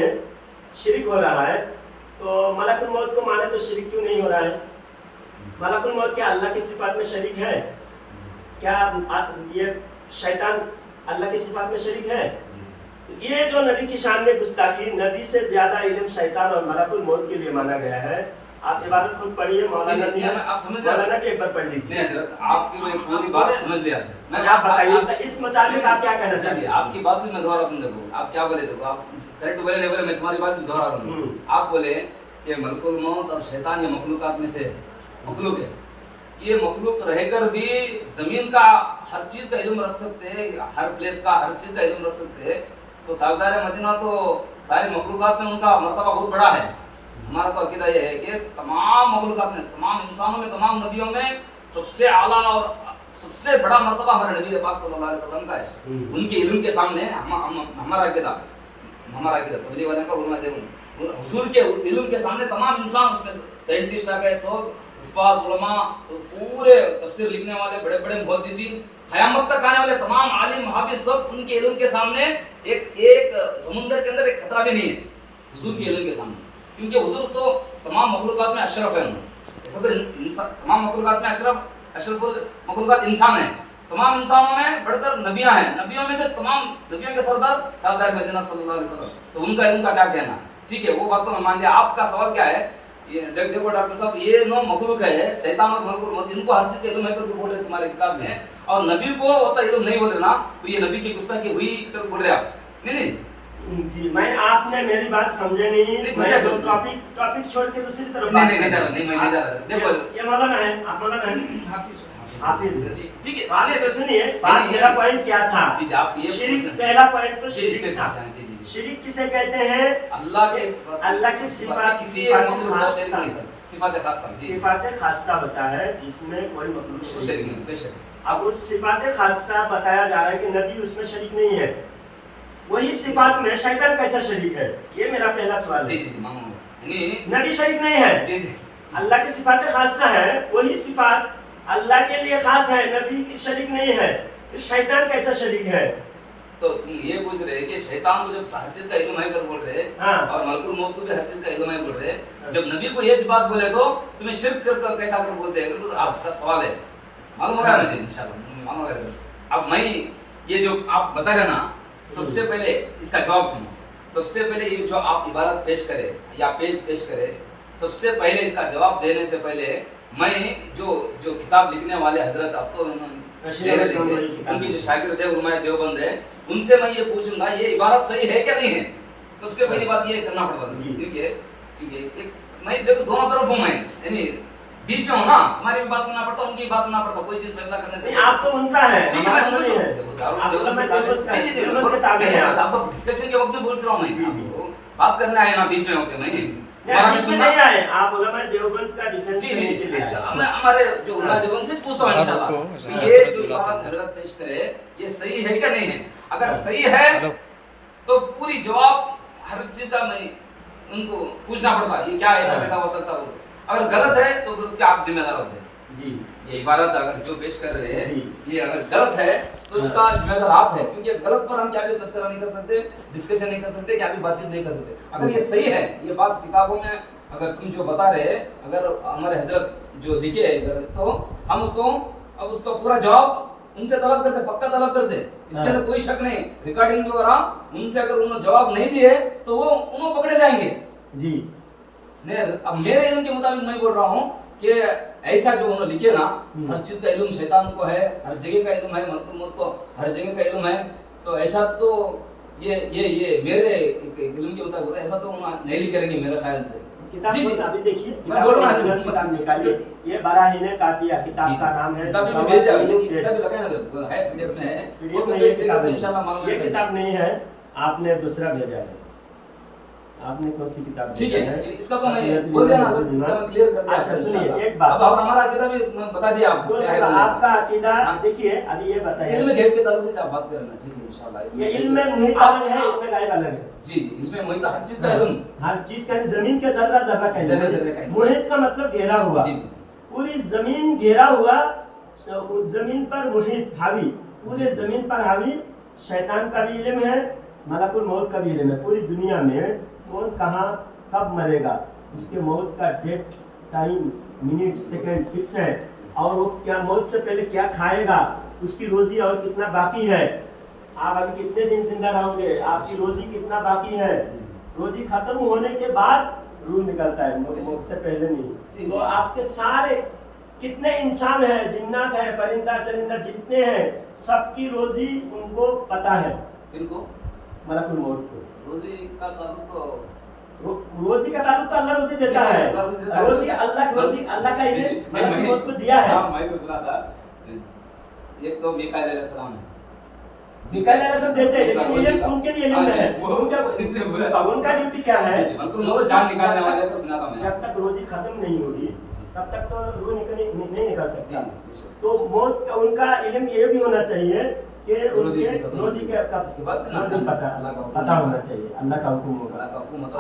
शिरक हो रहा है तो मलकुल मौत को माने तो शिरक क्यों नहीं हो रहा है? मलकुल मौत क्या अल्लाह की सिफात में शरीक है? क्या ये शैतान अल्लाह की सिफात में शरीक है? तो ये जो नबी की शान में गुस्ताखी, नबी से ज्यादा इल्म शैतान और मलकुल मौत के लिए माना गया है। आप इबारत खुद पढ़िए, मौलाना भी आप समझ मौलाना भी एक बार पढ़ लीजिए। नहीं हजरत आपकी मैं पूरी बात समझ लिया था। मैं आप बताइए इस मुताबिक आप क्या कहना चाहते हैं? आपकी बात भी मैं दोहरा दूं, देखो आप क्या बोले, देखो आप करेक्ट बोले नहीं बोले, मैं तुम्हारी बात भी दोहरा रहा हूं। आप बोले कि मलकुल मौत और शैतान ये मखलूकात में से मखलूक है, ये मखलूक रहकर भी जमीन का हर चीज का इल्म रख सकते हैं, हर प्लेस का हर चीज का इल्म रख सकते हैं। तो ताजदार मदीना तो सारे मखलूकात में उनका मर्तबा बहुत बड़ा है। हमारा तो अकीदा ये है कि तमाम मखलूकात में, तमाम इंसानों में, तमाम नबियों में सबसे आला और सबसे बड़ा मर्तबा हमारे नबी पाक सल्लल्लाहु अलैहि वसल्लम का है। उनके इल्म के सामने हमारा अकीदा तबलीग वाले का उलमा देखो, हुजूर के इल्म के सामने तमाम इंसान, उसमें साइंटिस्ट आ गए, सब हुफ्फाज उलमा, तो पूरे तफसीर लिखने वाले बड़े बड़े मुहद्दिसीन, क़यामत तक आने वाले तमाम आलिम हाफिज, सब उनके इल्म के सामने एक समुंदर के अंदर एक खतरा भी नहीं है हुजूर के इल्म के सामने, क्योंकि हुजूर तो तमाम मखलूकात में अशरफ है। ऐसा तो तमाम मखलूकात में अशरफुल मखलूकात इंसान है। तमाम इंसानों में बढ़कर नबियां हैं, नबियों में से तमाम नबियों के सरदार ताजदार मदीना सल्लल्लाहु अलैहि वसल्लम, तो उनका इल्म का क्या कहना? ठीक है, वो बात तो मैं मान लिया। आपका सवाल क्या है? ये देखो डॉक्टर साहब, ये नो मखलूक है शैतान और मलकुल मौत, इनको हर चीज का इल्म है करके बोल रहे तुम्हारे किताब में, और नबी को होता इल्म नहीं बोल रहे ना, तो ये नबी की गुस्ताखी हुई कर बोल रहे आप। नहीं जी, मैं आपने मेरी बात समझे नहीं, मैं तो टॉपिक छोड़ के दूसरी तरफ नहीं जा रहा, मैं नहीं जा रहा। देखो ये मौलाना है, आप मौलाना है, हाफिज जी ठीक है, आने तो दो। सुनिए बात, मेरा पॉइंट क्या था? जी आप ये शिरिक, पहला पॉइंट तो जी, शिरिक था। जी, जी, जी। शिरिक किसे कहते हैं? अल्लाह के अल्लाह की सिफात, किसी सिफात मखलूक को खासा, शरीक नहीं, सिफात खासा जी, सिफात खासा होता है जिसमें कोई मखलूक शरीक शरीक नहीं, नहीं। बेशक। अब उस सिफात खासा बताया जा रहा है कि नबी उसमें शरीक नहीं है, वही सिफात में शैतान कैसा शरीक है? ये मेरा पहला सवाल जी है। जी मानो नबी शरीक नहीं है, जी जी अल्लाह की सिफात खासा है, वही सिफात अल्लाह के लिए खास है, नबी की शरीक नहीं है, तो शैतान कैसा शरीक है? तो तुम ये पूछ रहे कि शैतान को जब हर चीज का इल्म है कर बोल रहे हाँ। और मलकुल मौत को भी हर चीज का इल्म है बोल रहे, जब नबी को ये बात बोले तो तुम्हें शिर्क कर कैसा कर बोलते हैं, तो आपका सवाल है, मालूम होगा मुझे इंशाल्लाह मालूम होगा। अब मैं ये जो आप बता रहे ना, सबसे पहले इसका जवाब सुनो। सबसे पहले ये जो आप इबारत पेश करे या पेश करे, सबसे पहले इसका जवाब देने से पहले मैं जो किताब लिखने वाले हजरत, अब तो उनकी जो शागिर्द है उलमाए देवबंद है, उनसे मैं ये पूछूंगा ये इबारत सही है क्या नहीं है। सबसे पहली बात ये करना पड़ता है, क्योंकि मैं देखो दोनों तरफ हूँ, मैं यानी बीच में हूँ ना, तुम्हारी भी बात सुनना पड़ता, उनकी भी बात सुनना पड़ता, कोई चीज फैसला करने से आप तो उनका है, ठीक है, मैं बोल रहा हूँ आपको डिस्कशन के वक्त में बोल रहा हूँ मैं, बात करने आए ना बीच में होके मैं नहीं आए, आप उलमाए देवबंद का डिफेंस जी करने के लिए अच्छा, मैं हमारे जो उलमाए देवबंद से पूछता हूँ इंशाल्लाह, ये जो बात हजरत पेश करे ये सही है क्या नहीं है। अगर सही है तो पूरी जवाब हर चीज का मैं उनको पूछना पड़ता है, ये क्या ऐसा कैसा हो सकता है। अगर गलत है तो फिर उसके आप जिम्मेदार होते हैं जी। ये इबारत अगर जो पेश कर रहे हैं ये अगर गलत है तो उसका जिम्मेदार आप है, क्योंकि गलत पर हम क्या भी तफसीर नहीं कर सकते, डिस्कशन नहीं कर सकते, क्या भी बातचीत नहीं कर सकते। अगर ये सही है, ये बात किताबों में अगर तुम जो बता रहे हैं, अगर हमारे हजरत जो लिखे तो हम उसको अब उसका पूरा जवाब उनसे तलब करते, पक्का तलब करते, इसके अंदर कोई शक नहीं। रिकॉर्डिंग जो हो रहा उनसे अगर उन्होंने जवाब नहीं दिए तो वो उन्होंने पकड़े जाएंगे जी। नहीं, अब मेरे इल्म के मुताबिक मैं बोल रहा हूँ कि ऐसा जो उन्होंने लिखे ना, हर चीज का इल्म शैतान को है, हर जगह का इल्म है, मलकुल मौत को हर जगह का इल्म है, तो ऐसा तो ये मेरे इल्म के मुताबिक ऐसा तो नहीं लिखेंगे मेरे ख्याल से। किताब अभी देखिए, मैं बोल रहा हूँ किताब निकालिए, ये बराहीने कातिया किताब का नाम है, किताब में भेज दो, ये किताब भी लगाया है पीडीएफ में है, उसमें भेज देगा तो इंशाल्लाह मालूम ये किताब नहीं है, आपने दूसरा भेजा है, आपने कौन सी किताब? ठीक है, इसका तो मैं बोल देना, इसका मैं क्लियर कर दिया। अच्छा सुनिए एक बात, अब हमारा अकीदा भी मैं बता दिया आपको, आपका अकीदा देखिए, अभी ये बताइए इल्म गैब के ताल्लुक से आप बात करना, ठीक है इंशाल्लाह। ये इल्म मुहीत अलग है, इल्म गायब अलग है जी जी। इल्म मुहीत हर चीज का इल्म, हर चीज का, जमीन के जर्रा जर्रा का इल्म, मुहीत का मतलब घेरा हुआ, पूरी जमीन घेरा हुआ, जमीन पर मुहीत हावी, पूरे जमीन पर हावी। शैतान का भी इल्म है, मलकुल मौत का भी इल्म है, पूरी दुनिया में कौन कहाँ कब मरेगा, उसके मौत का date, time, minute, second fix है, और वो क्या मौत से पहले क्या खाएगा, उसकी रोजी और कितना बाकी है, आप अभी कितने दिन जिंदा रहोगे, आपकी रोजी कितना बाकी है, रोजी खत्म होने के बाद रूह निकलता है, मौत से पहले नहीं। तो आपके सारे कितने इंसान हैं, जिन्नात है, परिंदा चरिंदा जितने हैं, सबकी रोजी उनको पता है। किनको? मलकुल मौत को। रोजी का ताल्लुक तो रोजी का ताल्लुक तो अल्लाह रोजी देता है, रोजी अल्लाह का इल्म मलकुल मौत को दिया है। मैं तो सुना था एक तो मिकाईल अलैहिस्सलाम है, मिकाईल अलैहिस्सलाम देते हैं, लेकिन ये उनके लिए इल्म है, उनका ड्यूटी क्या है, मलकुल मौत जान निकालने वाले को सुना था मैं। जब तक रोजी खत्म नहीं होगी तब तक तो रूह नहीं निकल सकता। तो मौत का उनका इल्म ये भी होना चाहिए कि रोजी के कब से पता होना चाहिए, अल्लाह का हुक्म होगा,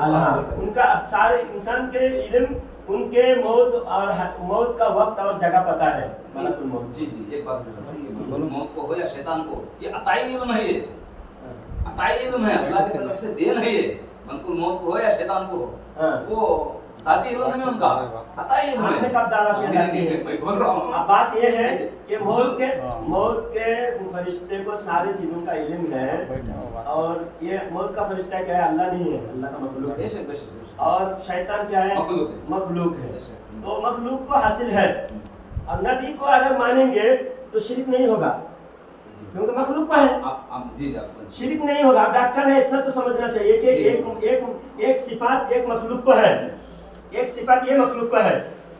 अल्लाह उनका सारे इंसान के इल्म, उनके मौत और मौत का वक्त और जगह पता है, मलकुल मौत। जी जी एक बात बताइए, मौत को हो या शैतान को, ये अताई इल्म है, ये अताई इल्म है, अल्लाह की तरफ से देन है ये, मलकुल मौत को हो या शैतान को हो, वो साथी इल्म नहीं उनका, अताई इल्म है। आपने कब दावा किया है? मैं बोल रहा हूँ, अब बात ये है कि मौत के फरिश्ते को सारी चीजों का इल्म है, और ये मौत का फरिश्ता क्या है? अल्लाह नहीं है, अल्लाह का मखलूक है, और शैतान क्या है? मखलूक है। तो मखलूक को हासिल है, और नबी को अगर मानेंगे तो शिरक नहीं होगा, क्योंकि मखलूक का है, शिरक नहीं होगा। डॉक्टर है, इतना तो समझना चाहिए कि एक सिफात एक मखलूक को है, एक सिफात ये मखलूक को है,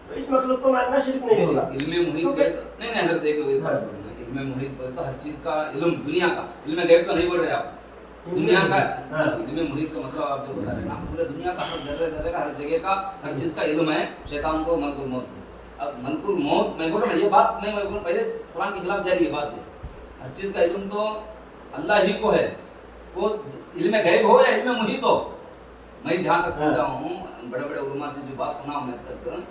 तो इस मखलूक को मानना शिर्क नहीं होगा। इल्मे मुहीत बोले तो नहीं नहीं हजरत एक बात बोलूंगा, इल्मे मुहीत बोले तो हर चीज का इल्म, दुनिया का इल्मे गैब तो नहीं बोल रहे आप, दुनिया का इल्मे मुहीत का मतलब आप जो बता रहे हैं ना, पूरे दुनिया का हर जर्रे जर्रे का, हर जगह का, हर चीज का इल्म है शैतान को, मलकुल मौत को। अब मलकुल मौत मैं बोल रहा ये बात नहीं, मैं पहले कुरान के खिलाफ जारी ये बात है, हर चीज का इल्म तो अल्लाह ही को है, वो इल्मे गैब हो या इल्मे मुहीत हो। मैं जहाँ तक समझा हूँ बड़े बड़े उलमा से जो बात सुना हूँ मैं तक,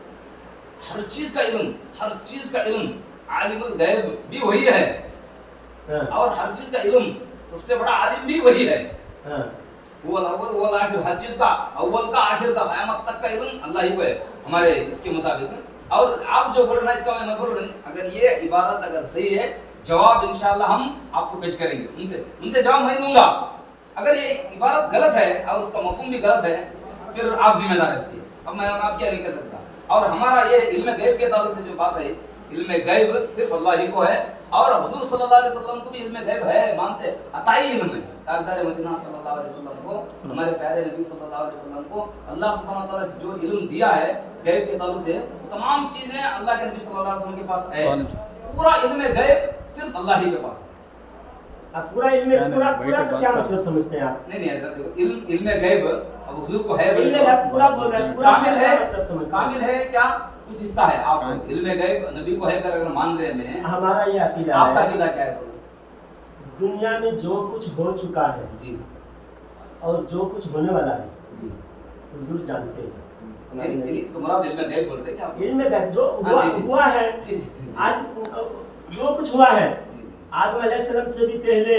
हर चीज का इल्म, हर चीज का इल्म, आलिमुल गैब भी वही है और हर चीज का इल्म सबसे बड़ा आलिम भी वही है। वो अव्वल वो आखिर, हर चीज का अव्वल का आखिर का क़यामत तक का इल्म अल्लाह ही को है हमारे इसके मुताबिक। और आप जो बोल रहे हैं इसका मैं बोल रहा हूँ, अगर ये इबारत अगर सही है, जवाब इंशाअल्लाह हम आपको पेश करेंगे, उनसे जवाब मैं दूंगा। अगर ये इबारत गलत है और उसका मफहूम भी गलत है, फिर आप जिम्मेदार है इसकी, अब मैं आप क्या नहीं कह सकता। और हमारा ये इल्म गैब के ताल्लुक से जो बात है, इल्म गैब सिर्फ अल्लाह ही को है और हुजूर सल्लल्लाहु अलैहि वसल्लम को भी इल्म गैब है, मानते अताई इल्म है। ताजदार मदीना सल्लल्लाहु अलैहि वसल्लम को, हमारे प्यारे नबी सल्लल्लाहु अलैहि वसल्लम को अल्लाह सुब्हानहू व तआला जो इल्म दिया है गैब के ताल्लुक से, तमाम चीजें अल्लाह के नबी सल्लल्लाहु अलैहि वसल्लम के पास है। पूरा इल्म गैब सिर्फ अल्लाह ही के पास है। अब पूरा इल्म, पूरा का क्या मतलब समझते हैं आप? नहीं हजरत देखो, इल्म गैब अब हुजूर को है, पूरा बोल रहे हैं, पूरा कामिल है, मतलब समझते हैं। कामिल है क्या, कुछ हिस्सा है। आप इल्म गैब नबी को है अगर मान रहे हैं, हमारा ये अकीदा है, आपका अकीदा क्या है? दुनिया में जो कुछ हो चुका है जी और जो कुछ होने वाला है जी हुजूर जानते हैं। इसको मुराद इल्म गैब बोल रहे हैं क्या? इल्म गैब जो हुआ है, आज जो कुछ हुआ है, आदम अलैहिस्सलाम से भी पहले,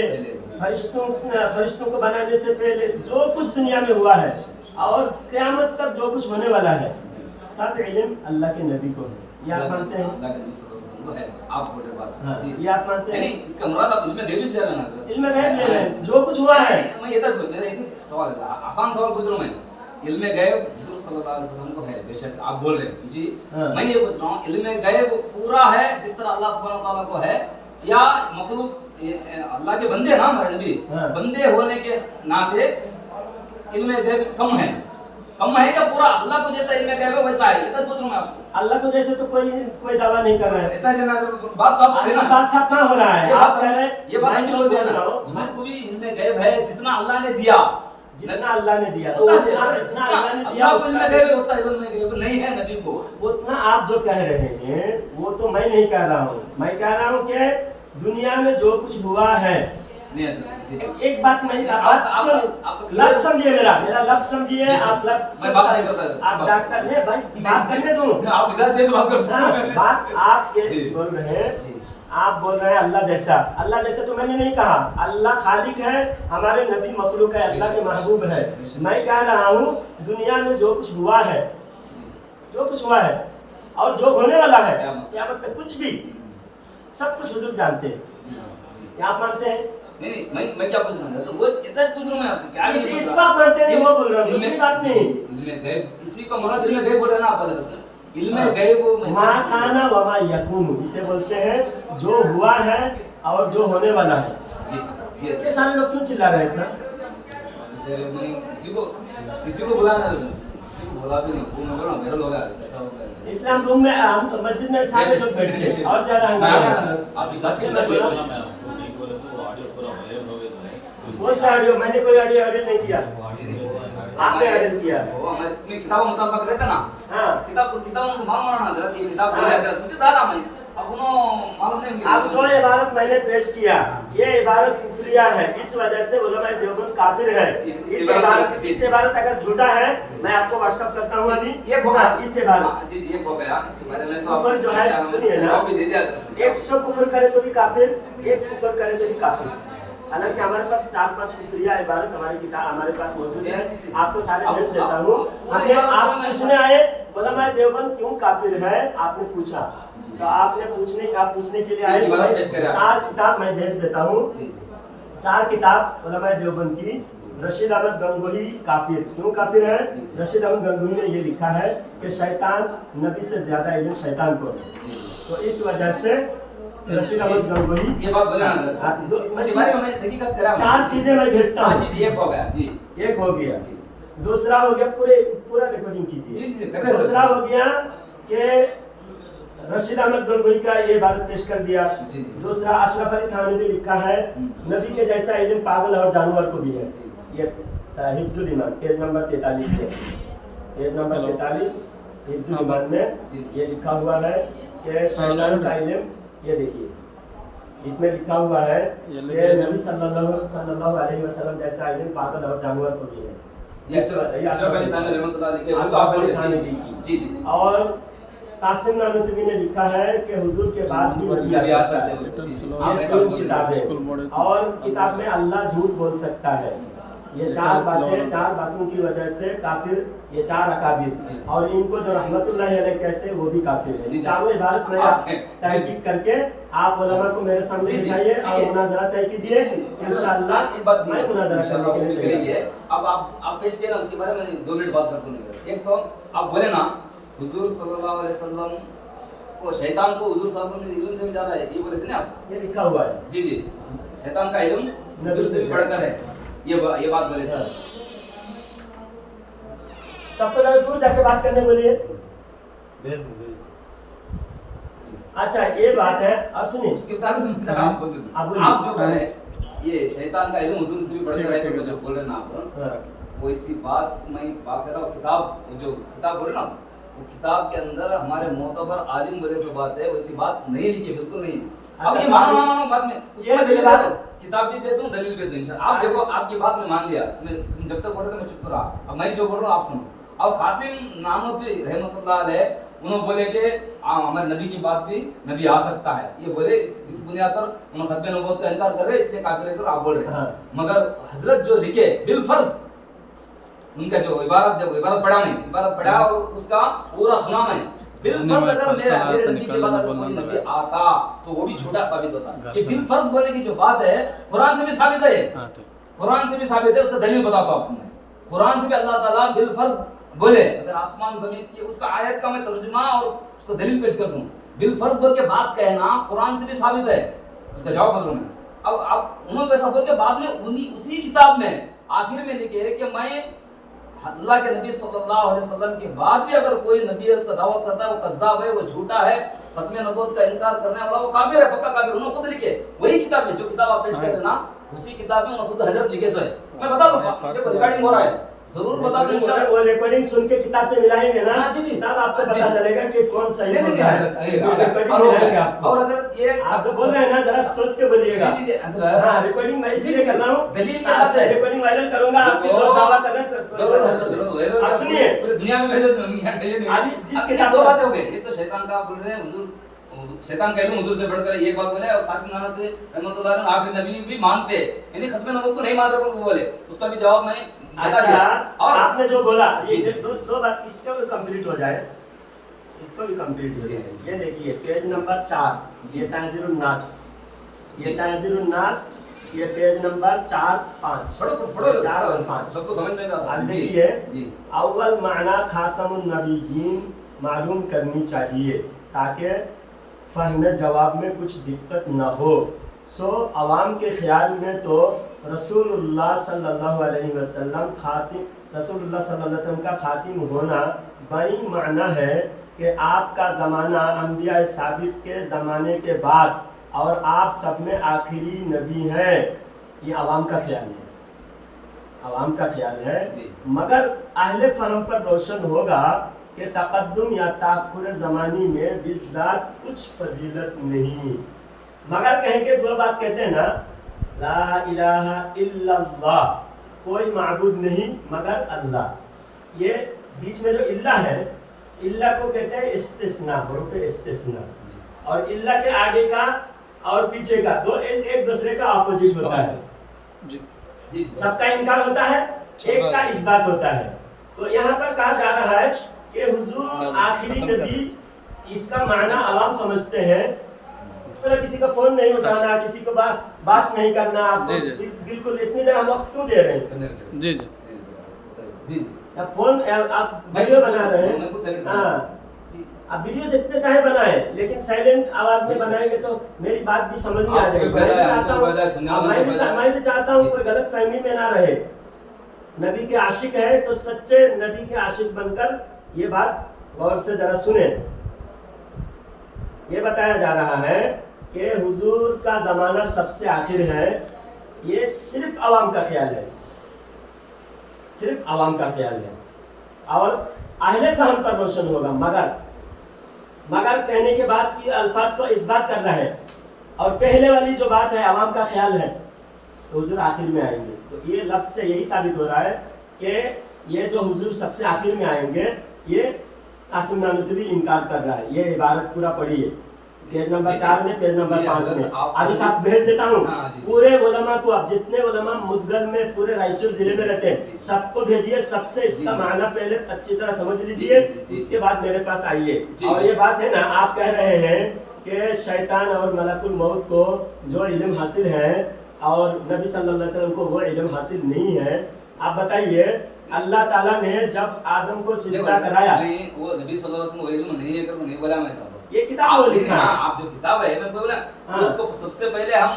फरिश्तों को बनाने से पहले जो कुछ दुनिया में हुआ है और क़यामत तक जो कुछ होने वाला है, सब इल्म अल्लाह के नबी को है। ये आप मानते हैं? अल्लाह के नबी सल्लल्लाहु अलैहि वसल्लम को है, आप बोल रहे बात जी, ये आप मानते हैं? नहीं, इसका मुराद आप इल्म गैब से ले लेना। इल्म गैब ले लें, जो कुछ हुआ है। मैं ये तक मेरा एक सवाल है, आसान सवाल पूछ रहा हूं मैं। इल्म गैब हुजूर सल्लल्लाहु अलैहि वसल्लम को है, बेशक आप बोल रहे हैं जी, मैं ये पूछ रहा हूं इल्म गैब पूरा है जिस तरह अल्लाह सुब्हानहू व तआला को है, या मखलूक अल्लाह के बंदे ना हमारे नबी, बंदे होने के नाते इल्म गैब कम है क्या पूरा अल्लाह को जैसा इल्म गैब है वैसा है? इतना पूछ रहा हूं मैं आपको। अल्लाह को जैसे तो कोई दावा नहीं कर रहा है। इतना जना बात साफ है ना, बात साफ कहाँ हो रहा है? आप कह रहे हैं ये बात हम बोल देना, हुजूर को भी इल्म गैब है जितना अल्लाह ने दिया, जितना अल्लाह ने दिया, तो जितना अल्लाह ने दिया अल्लाह को इल्म गैब होता है, इल्म गैब नहीं है नबी को। उतना आप जो कह रहे हैं वो तो मैं नहीं कह रहा हूँ। मैं कह रहा हूँ कि दुनिया में जो कुछ हुआ है, एक बात मैं लफ्ज़ समझिए, मेरा लफ्ज़ समझिए आप। लफ्ज़ मैं बात नहीं करता, आप डॉक्टर ने भाई बात करने दो, आप इजाज़त दे तो बात करता हूं। बात आप बोल रहे हैं, आप बोल रहे हैं अल्लाह जैसा तो मैंने नहीं कहा। अल्लाह खालिक है, हमारे नबी मखलूक है, अल्लाह के महबूब है। मैं कह रहा हूँ दुनिया में जो कुछ हुआ है और जो होने वाला है क़यामत तक, कुछ भी सब कुछ हुजूर जानते हैं। क्या आप मानते हैं? नहीं मैं क्या पूछ रहा हूं, तो वो इतना पूछ रहा हूं मैं आपको, क्या इस बात मानते हैं, वो बोल रहा हूं, दूसरी बात नहीं। इल्म गैब इसी को मुराद इल्म गैब बोल रहे हैं ना आप हजरत। इल्म गैब मा काना व मा यकून, इसे बोलते हैं जो हुआ है और जो होने वाला है। जी ये सारे लोग क्यों चिल्ला रहे हैं इतना? बेचारे मैं किसी को बुलाना, किसी को बुला भी नहीं, वो मैं बोल रहा हूं घर लोग ऐसा हो गया। इस्लाम रूम में मस्जिद में सारे लोग बैठ के और ज्यादा आप इजाज़त मैं बोला मैं आपको नहीं बोले तो ऑडियो पूरा वायरल हो गया। कौन सा ऑडियो? मैंने कोई ऑडियो नहीं किया, आपने ऑडियो किया। वो हमारे तुम्हें किताबों मुताबिक रहता ना, हाँ किताबों को मालूम ना हजरत, ये किताब बोला हजरत मुझे दादा मैं अब उन्होंने मालूम नहीं। अब जो इबारत मैंने पेश किया, ये इबारत कुफरिया है, इस वजह से उलमा देवबंद काफिर है। इस इबारत अगर झूठा है, मैं आपको व्हाट्सएप करता हूँ अभी। ये होगा इस इबारत जी ये हो गया, इसके बारे में तो कुफर जो है सुनिए ना, भी दे दिया 100 कुफर करे तो भी काफिर, 1 कुफर करे तो भी काफिर। हालांकि हमारे पास 4-5 कुफरिया इबारत हमारी किताब हमारे पास मौजूद है, आपको सारे भेज देता हूँ। आप पूछने आए उलमा देवबंद क्यों काफिर है, आपने पूछा, तो आपने पूछने के लिए आए। 4 किताब मैं भेज देता हूँ, 4 किताब उलमा देवबंद की। रशीद अहमद गंगोही काफिर, क्यों काफिर है? रशीद अहमद गंगोही ने ये लिखा है कि शैतान नबी से ज्यादा इल्म शैतान को है, तो इस वजह से रशीद अहमद गंगोही ये बात बोला ना, इसके बारे में मैं तहकीकात करा। 4 चीजें मैं भेजता हूँ। जी एक हो गया जी, एक हो गया, दूसरा हो गया, पूरा रिकॉर्डिंग कीजिए। दूसरा हो गया कि रशीद अहमद गंगोई का ये इबारत पेश कर दिया। जी, जी। दूसरा अशरफ अली थानवी लिखा है नबी के जैसा इल्म पागल और जानवर को भी है। ये हिफ्जुल ईमान पेज नंबर 43 में, पेज नंबर 43 हिफ्जुल ईमान में ये लिखा हुआ है कि शैतान का इल्म, ये देखिए इसमें लिखा हुआ है कि नबी सल्लल्लाहु अलैहि वसल्लम जैसा इल्म पागल और जानवर को भी है। ये अशरफ अली थानवी रहमतुल्लाह अलैह के वो अशरफ आप अली बोले थानवी जी की। जी जी। और कासिम नानूतवी ने लिखा है कि हुजूर के बाद भी नबी नबी आ आ सकता है। सकते हैं। जी, जी। ये आप ऐसा तीन बोले। किताबें, और किताब में अल्लाह झूठ बोल सकता है। ये चार बातें, चार बातों की वजह से काफिर, ये चार अकाबिर, और इनको जो रहमतुल्लाह अलैह कहते हैं वो भी काफिर है। जी, चारों इबारत में आप तहकीक करके आप उलमा को मेरे सामने जी, जी, बिठाइए ठीक और है। मुनाजरा तय कीजिए। इंशाअल्लाह एक बात मैं मुनाजरा करने के लिए करेंगे। तैयार अब आप पेश किए ना, उसके बारे में 2 मिनट बात करते हैं। एक तो आप बोले ना हुजूर सल्लल्लाहु अलैहि वसल्लम को, शैतान को हुजूर सल्लल्लाहु अलैहि वसल्लम इल्म से भी ज्यादा है, ये बोले थे ना आप? ये लिखा हुआ है। जी जी, शैतान का इल्म हुजूर से भी बढ़कर है, ये बात बोले थे। सबको जरा दूर जाके बात करने बोलिए। अच्छा ये बात है। और सुनिए उसके मुताबिक सुनते हैं आप बोल आप बोलिए। आप जो करें ये शैतान का इल्म हुजूर से भी बढ़कर है, तो जो बोल रहे ना आप, हाँ। वो इसी बात मैं बात कर रहा हूँ। किताब, जो किताब बोले ना, वो किताब के अंदर हमारे मोतबर आलिम बोले सो बात है, वैसी बात नहीं लिखी, बिल्कुल नहीं। अब अच्छा, ये मानो बाद में उसको ये मैं दलील बात- दे दूं, किताब भी दे दूं, दलील भी दे दूं इंशाल्लाह। आप देखो, आपकी बात में मान लिया, तुम जब तक बोल रहे थे मैं चुप रहा। अब मैं जो बोल रहा हूँ आप सुनो। अब कासिम नानूतवी रहमतुल्लाह अलैह उन्होंने बोले कि हमारे नबी की बात भी नबी आ सकता है, ये बोले। इस बुनियाद पर उन्होंने खत्म नबूवत का इनकार कर रहे, इसलिए काफिर है, आप बोल रहे हैं। हाँ। मगर हजरत जो लिखे बिलफर्ज, उनका जो इबारत देखो, इबारत पढ़ा नहीं, इबारत पढ़ा और उसका पूरा सुना नहीं। बिलफर्ज अगर मेरे नबी के बाद अगर कोई नबी आता तो वो भी झूठा साबित होता। ये बिलफर्ज बोलने की जो बात है कुरान से भी साबित है, कुरान से भी साबित है। उसका दलील बताता हूं आपको मैं। कुरान से भी अल्लाह ताला बिलफर्ज बोले, अगर आसमान जमीन की उसका आयत का मैं तर्जुमा और उसका दलील पेश कर दूं, बिलफर्ज बोल के बात कहना कुरान से भी साबित है। उसका जवाब बदलूं मैं। अब उन्होंने वैसा बोल के बाद में उसी किताब में आखिर में लिखे कि मैं अल्लाह के नबी सल्लल्लाहु अलैहि वसल्लम के बाद भी अगर कोई नबीयत का दावा करता है, वो कज़्ज़ाब है, वो झूठा है, खत्म नबूवत का इनकार करने वाला, वो काफिर है, पक्का काफिर। उन्होंने खुद लिखे वही किताब में, जो किताब आप पेश कर रहे ना, उसी किताब में उन्होंने खुद हजरत लिखे सो है। मैं बता दूं, देखो रिकॉर्डिंग हो रहा है, जरूर बता दूं इंशाल्लाह। वो रिकॉर्डिंग सुन के किताब से मिलाएंगे ना, हाँ, जी, जी। तब आपको जी, पता जी। चलेगा कि कौन सही नहीं, बोल रहा है। रिकॉर्डिंग मिलाएंगे आपको। और हजरत ये आप तो बोल रहे हैं ना, जरा सोच के बोलिएगा। जी, जी, हजरत। हाँ, रिकॉर्डिंग मैं इसीलिए कर रहा हूँ, दलील के साथ है। रिकॉर्डिंग वायरल करूंगा, आपके देखो, जो दावा कर रहे हैं जरूर आप सुनिए। पूरी दुनिया में भेजो तुम, क्या चाहिए नहीं। अभी जिस अब किताब दो में- बातें हो गई। एक तो शैतान का बोल रहे हैं हुजूर, शैतान का इल्म हुजूर से बढ़कर, एक बात बोले। और कासिम नानूतवी रहमतुल्लाह अलैह आखिरी नबी भी मानते, यानी खत्म नबूवत को नहीं मान रहे, बोले। उसका भी जवाब मैं बता अच्छा, दिया। और आपने जो बोला, ये जी, दो बात, इसका भी कंप्लीट हो जाए, इसको भी कंप्लीट हो जाए। ये देखिए पेज नंबर 4, ये तहज़ीरुन नास, ये तहज़ीरुन नास, ये पेज नंबर 4, 5, पढ़ो 4 और 5 सबको समझ में आता अब है। जी, देखिए, जी अव्वल माना खातमुन नबीयीन मालूम करनी चाहिए ताकि फहम जवाब में कुछ दिक्कत न हो। सो अवाम के ख्याल में तो रसूलुल्लाह सल्लल्लाहु अलैहि वसल्लम का खातिम होना बई माना है कि आपका ज़माना अंबिया साबिक़ के ज़माने के बाद और आप सब में आखिरी नबी हैं। ये अवाम का ख्याल है, अवाम का ख्याल है। जी। मगर अहले फहम पर रोशन होगा कि तकद्दुम या ताकुर ज़मानी में बिज़ात कुछ फजीलत नहीं। मगर कहें कि जो बात कहते हैं ना, ला इलाहा इल्लल्लाह, कोई माबूद नहीं मगर अल्लाह, ये बीच में जो इल्ला है, इल्ला को कहते हैं इस्तिस्ना, हुरूफ इस्तिस्ना। और इल्ला के आगे का और पीछे का दो एक दूसरे का ऑपोजिट होता है। जी सबका इनकार होता है, एक का इस्बात होता है। तो यहाँ पर कहा जा रहा है कि हुजूर आखिरी नबी, इसका माना अवाम समझते हैं। तो किसी का फोन नहीं उठाना, किसी को बात नहीं करना, आपको बिल्कुल इतनी देर हम लोग क्यों दे रहे हैं? जी जी जी अब फोन आप वीडियो बना रहे हैं, हाँ, आप वीडियो जितने चाहे बनाए, लेकिन साइलेंट आवाज में बनाएंगे तो मेरी बात भी समझ में आ जाएगी। मैं भी चाहता हूँ कोई गलत फहमी में ना रहे। नबी के आशिक है तो सच्चे नबी के आशिक बनकर ये बात गौर से जरा सुने। ये बताया जा रहा है कि हुजूर का ज़माना सबसे आखिर है, ये सिर्फ आवाम का ख्याल है, सिर्फ आवाम का ख्याल है, और अहले फहम पर रोशन होगा। मगर कहने के बाद कि अल्फाज को इस बात कर रहा है, और पहले वाली जो बात है आवाम का ख्याल है, तो हुजूर आखिर में आएंगे। तो ये लफ्ज़ से यही साबित हो रहा है कि ये जो हुजूर सबसे आखिर में आएंगे, ये कासिम नानूतवी इनकार कर रहा है। ये इबारत पूरा पढ़िए, पेज नंबर 4 में, पेज नंबर 5 में। अभी साथ भेज देता हूँ। पूरे उलमा को, आप जितने उलमा मुदगल में पूरे रायचूर जिले में रहते हैं, सबको भेजिए, सबसे इसका माना पहले अच्छी तरह समझ लीजिए, उसके बाद मेरे पास आइए। और ये बात है ना, आप कह रहे हैं कि शैतान और मलकुल मौत को जो इल्म हासिल है और नबी सल्लल्लाहु अलैहि वसल्लम को वो इल्म हासिल नहीं है। आप बताइए, अल्लाह ताला ने जब आदम को सिजदा कराया, वो नबी सल्लल्लाहु अलैहि वसल्लम वो इल्म नहीं बोला मैं सब, ये किताब में लिखा है। आप जो किताब है मैं बोला, उसको सबसे पहले हम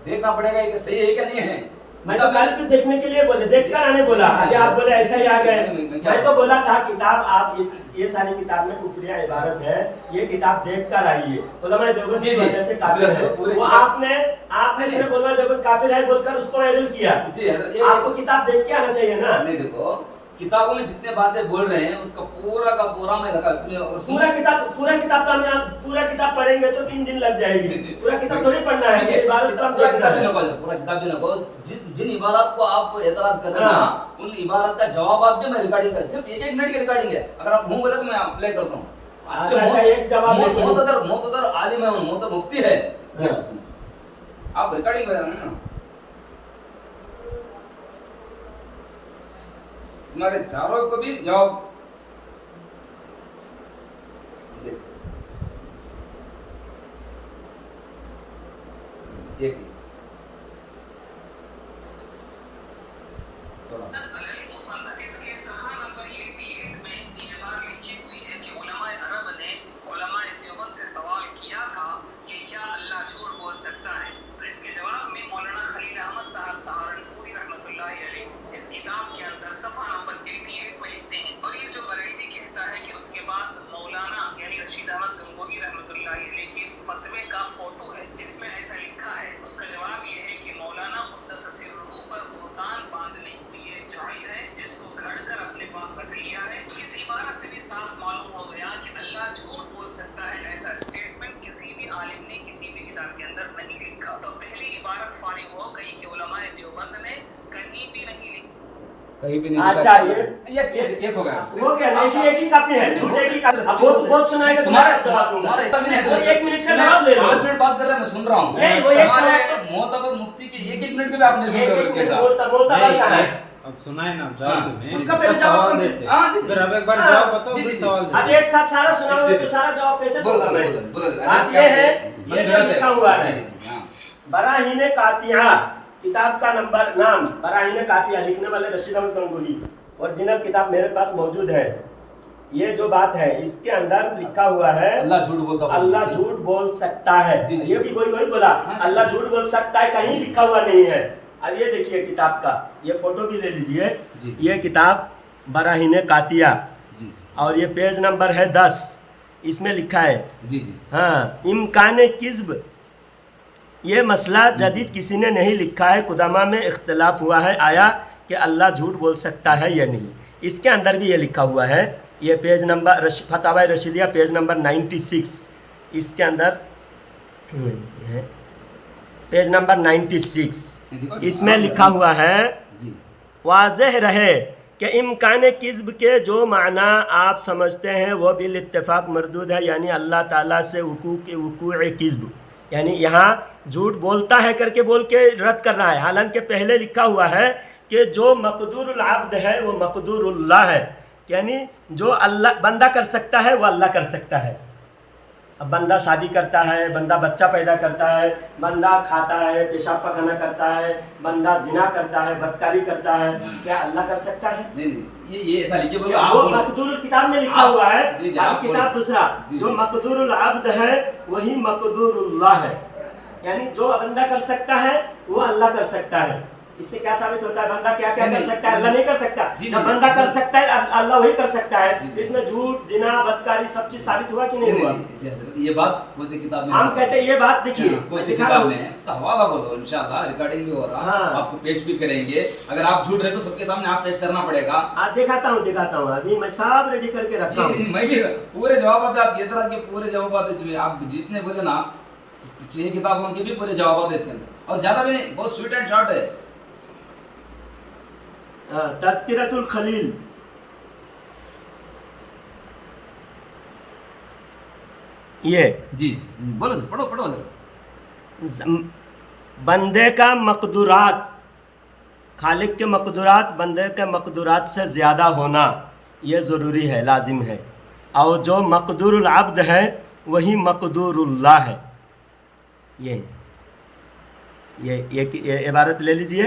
देखना पड़ेगा कि सही है क्या नहीं है। मैं तो कल भी देखने के लिए बोले, देखकर आने बोला। अभी आप बोले ऐसा ही आ गए। मैं तो बोला था किताब, आप ये सारी किताब में कुफरिया इबारत है, ये किताब देखकर आइए। उलमा देवबंद की वजह से काफिर है वो, आपने सिर्फ उलमा देवबंद काफिर है बोलकर उसको वायरल किया। आपको किताब देख के आना चाहिए ना। नहीं, देखो किताबों में जितने बातें बोल रहे हैं उसका पूरा का पूरा मैं लगा पूरा किताब तो हम पूरा किताब पढ़ेंगे तो 3 दिन लग जाएगी। पूरा किताब थोड़ी पढ़ना है, पूरा किताब भी नको। जिन इबारत को आप एतराज कर रहे हैं उन इबारत का जवाब भी मैं रिकॉर्डिंग कर, सिर्फ 1-1 मिनट की रिकॉर्डिंग है। अगर आप हूं बोले तो मैं प्ले करता हूं। अच्छा, एक जवाब मोतदर आलिम है, मोतदर मुफ्ती है, आप रिकॉर्डिंग कर रहे हैं ना। तुम्हारे चारों को भी जवाब दे। एक इसके सफा नंबर 88 में ये बात लिखी हुई है कि उलमाए अरब ने उलमाए देवबंद से सवाल किया था कि क्या अल्लाह झूठ बोल सकता है। तो इसके जवाब में मौलाना खलील अहमद साहब सहारनपुरी रहमतुल्लाहि अलैह इस किताब के अंदर सफा नंबर 88 में लिखते हैं, और ये जो बरेलवी कहता है कि उसके पास मौलाना यानी रशीद अहमद गंगोही रहमतुल्लाहि अलैह के फतवे का फोटो है जिसमें ऐसा लिखा है। उसका जवाब ये है कि मौलाना मुक़द्दस सिर्रुहू पर बुहतान बांधने हुई ये जाहिल है जिसको घड़कर अपने पास रख लिया है। तो इस इबारत से भी साफ मालूम हो गया कि अल्लाह झूठ बोल सकता है, ऐसा स्टेटमेंट किसी भी आलिम ने किसी भी किताब के अंदर नहीं लिखा। तो पहली इबारत फारिग हो गई कि उलमाए देवबंद ने कहीं भी नहीं लिखा, कहीं भी नहीं। अच्छा, ये हो गया, वो क्या एक ही काफी है, झूठ एक ही काफी। अब वो तो बहुत सुनाएगा, तुम्हारा जवाब दूंगा। 1 मिनट का जवाब ले लो। 5 मिनट बात कर रहे हैं, मैं सुन रहा हूँ। नहीं, वो एक जवाब मोतबर मुफ्ती के 1-1 मिनट के भी आपने सुन रहे बोलता अब सुनाए ना, जवाब दें, उसका पहले जवाब देते हैं। फिर अब एक बार जवाब बताओ, फिर सवाल दें। अब एक साथ सारा सुनाओगे तो सारा जवाब कैसे दूंगा मैं? बात ये है, ये जो लिखा हुआ है बराहीने कातिया, किताब का नाम बराहीने कातिया, लिखने वाले रशीद अहमद गंगोही, ओरिजिनल किताब मेरे पास मौजूद है। ये जो बात है इसके अंदर लिखा हुआ है अल्लाह झूठ बोल सकता है। ये भी वही बोला, अल्लाह झूठ बोल सकता है, कहीं लिखा हुआ नहीं है। अब ये देखिए किताब का, ये फोटो भी ले लीजिए। ये किताब बराहीने कातिया जी, और ये पेज नंबर है 10, इसमें लिखा है जी। हाँ, इम्कान किज़्ब, ये मसला जदीद किसी ने नहीं लिखा है, कुदमा में इख्तिलाफ हुआ है आया कि अल्लाह झूठ बोल सकता है या नहीं। इसके अंदर भी ये लिखा हुआ है, ये page number फतावा Rashidiya page number 96, इसके अंदर है पेज नंबर 96, इसमें लिखा हुआ है वाज़ेह रहे कि इम्कान किज़्ब के जो माना आप समझते हैं वो बिल इत्तेफाक मरदूद है, यानी अल्लाह ताला से वक़ूअ किज़्ब, यानी यहाँ झूठ बोलता है करके बोल के रद्द कर रहा है। हालांकि पहले लिखा हुआ है कि जो मक़दूरुल अब्द है वो मक़दूरुल्लाह है, यानी जो अल्लाह बंदा कर सकता है वो अल्लाह कर सकता है। अब बंदा शादी करता है, बंदा बच्चा पैदा करता है, बंदा खाता है, पेशाब पखाना करता है, बंदा जिना करता है, बदकारी करता है, क्या अल्लाह कर सकता है? नहीं, ये ऐसा लिखिए बोलो। जो मक़दूरुल किताब में लिखा हुआ है, अभी किताब दूसरा, जो मक़दूरुल अब्द है वही मक़दूरुल्लाह है, यानी जो बंदा कर सकता है वो अल्लाह कर सकता है। इससे क्या साबित होता है? बंदा क्या क्या नहीं, कर नहीं, सकता है, अल्लाह नहीं कर सकता। जी, जब जी, बंदा जी, कर जी। सकता है अल्लाह वही कर सकता है। जी, जी। इसमें झूठ, जिना, बदकारी सब चीज साबित हुआ कि नहीं हुआ? जी हजरत, ये बात कौन सी किताब में हम कहते हैं ये बात देखिए, कौन सी दिखा किताब रहा में है, उसका हवाला बोलो, इंशाल्लाह रिकॉर्डिंग भी हो रहा, हाँ। आपको पेश भी करेंगे। अगर आप झूठ रहे तो सबके सामने आप पेश करना पड़ेगा। दिखाता हूँ अभी मैं सब रेडी करके रखा हूँ। जी, मैं भी पूरे जवाब आते, आप ये तरह के पूरे जवाब आते, आप जितने बोले ना 6 किताबों के भी पूरे जवाब आते इसके अंदर, और ज्यादा भी नहीं, बहुत स्वीट एंड शॉर्ट है। तज़किरतुल खलील, ये जी बोलो, पढ़ो पढ़ो जरा। बंदे का मकदूरात, खालिक के मकदूरात बंदे के मकदूरात से ज़्यादा होना ये ज़रूरी है, लाजिम है। और जो मकदूरुल अब्द है वही मकदूरुल्लाह है। ये इबारत ले लीजिए,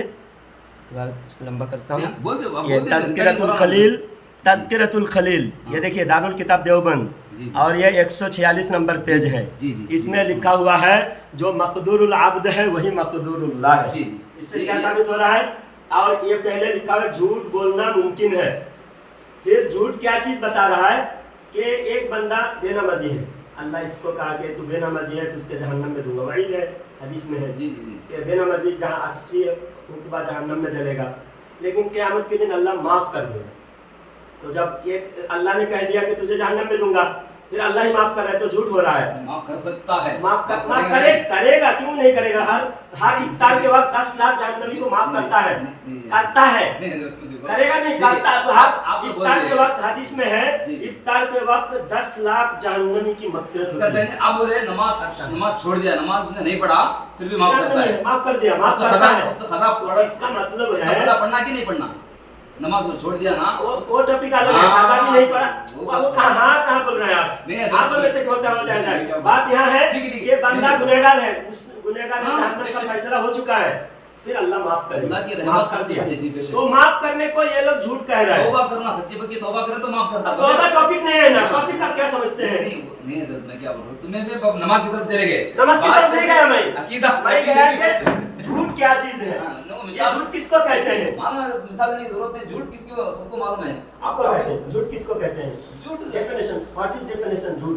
इबारत लंबा करता हूँ। बोल दो, ये तज़किरतुल खलील, तज़किरतुल खलील, ये देखिए दारुल किताब देवबंद, जी। और ये 146 नंबर पेज है। जी, जी, इसमें जी। लिखा हुआ है जो मकदूरुल अब्द है वही मकदूरुल्लाह है। जी, जी। इससे क्या साबित हो रहा है? और ये पहले लिखा हुआ है झूठ बोलना मुमकिन है। फिर झूठ क्या चीज़ बता रहा है कि एक बंदा बेनमाजी है, अल्लाह इसको कहा कि तू बेनमाजी है तो उसके जहन्नम में दूंगा, वही है, हदीस में है। जी जी जी। कि बेनमाजी जहाँ 80 रुतबा जहन्नम में चलेगा, लेकिन क़यामत के दिन अल्लाह माफ़ कर देगा। तो जब ये अल्लाह ने कह दिया कि तुझे जहन्नम में दूंगा, फिर अल्लाह ही माफ़ कर रहा है, तो झूठ हो रहा है। माफ कर सकता है, माफ करेगा, क्यों नहीं करेगा? हर इफ्तार के वक्त 10 लाख जहन्नमी को माफ करता है, करता है, करेगा नहीं, करता है। हर इफ्तार के वक्त हदीस में है, इफ्तार के वक्त 10 लाख जहन्नमी की मग़फ़िरत होती है। अब बोले नमाज छोड़ दिया, नमाज उसने नहीं पढ़ा, फिर भी माफ करता है, माफ कर दिया, माफ उसका करता है। उसका खज़ा पढ़ा, इसका मतलब उसका है खज़ा पढ़ना कि नहीं पढ़ना, नमाज को छोड़ दिया ना, वो टॉपिक अलग है, खज़ा भी नहीं पढ़ा, वो कहाँ बोल रहे हैं आप? नहीं है, आप बोलने से क्या होता है? बात यहाँ है कि बंदा गुनहगार है, उस गुनहगार का जहन्नम का फैसला हो चुका है, फिर अल्लाह माफ करेगा। अल्लाह की रहमत माफ कर सबसे दिया, बड़ी है, जी, बेशक। तो माफ करने को ये लोग झूठ कह रहे हैं। तौबा करना, सच्ची पक्की तौबा करे तो माफ करता है। तौबा टॉपिक नहीं है ना, टॉपिक आप क्या समझते हैं? नहीं हजरत, मैं क्या बोल रहा हूँ, तुम्हें भी अब नमाज की तरफ चले गए, नमाज की तरफ नहीं गया मैं, अकीदा मैं गया कि झूठ क्या चीज है, ये झूठ किसको कहते हैं? मालूम है, मिसाल देने की जरूरत है, झूठ किसको, सबको मालूम है। आपको कहते हैं झूठ किसको कहते हैं? झूठ, डेफिनेशन, व्हाट इज डेफिनेशन झूठ?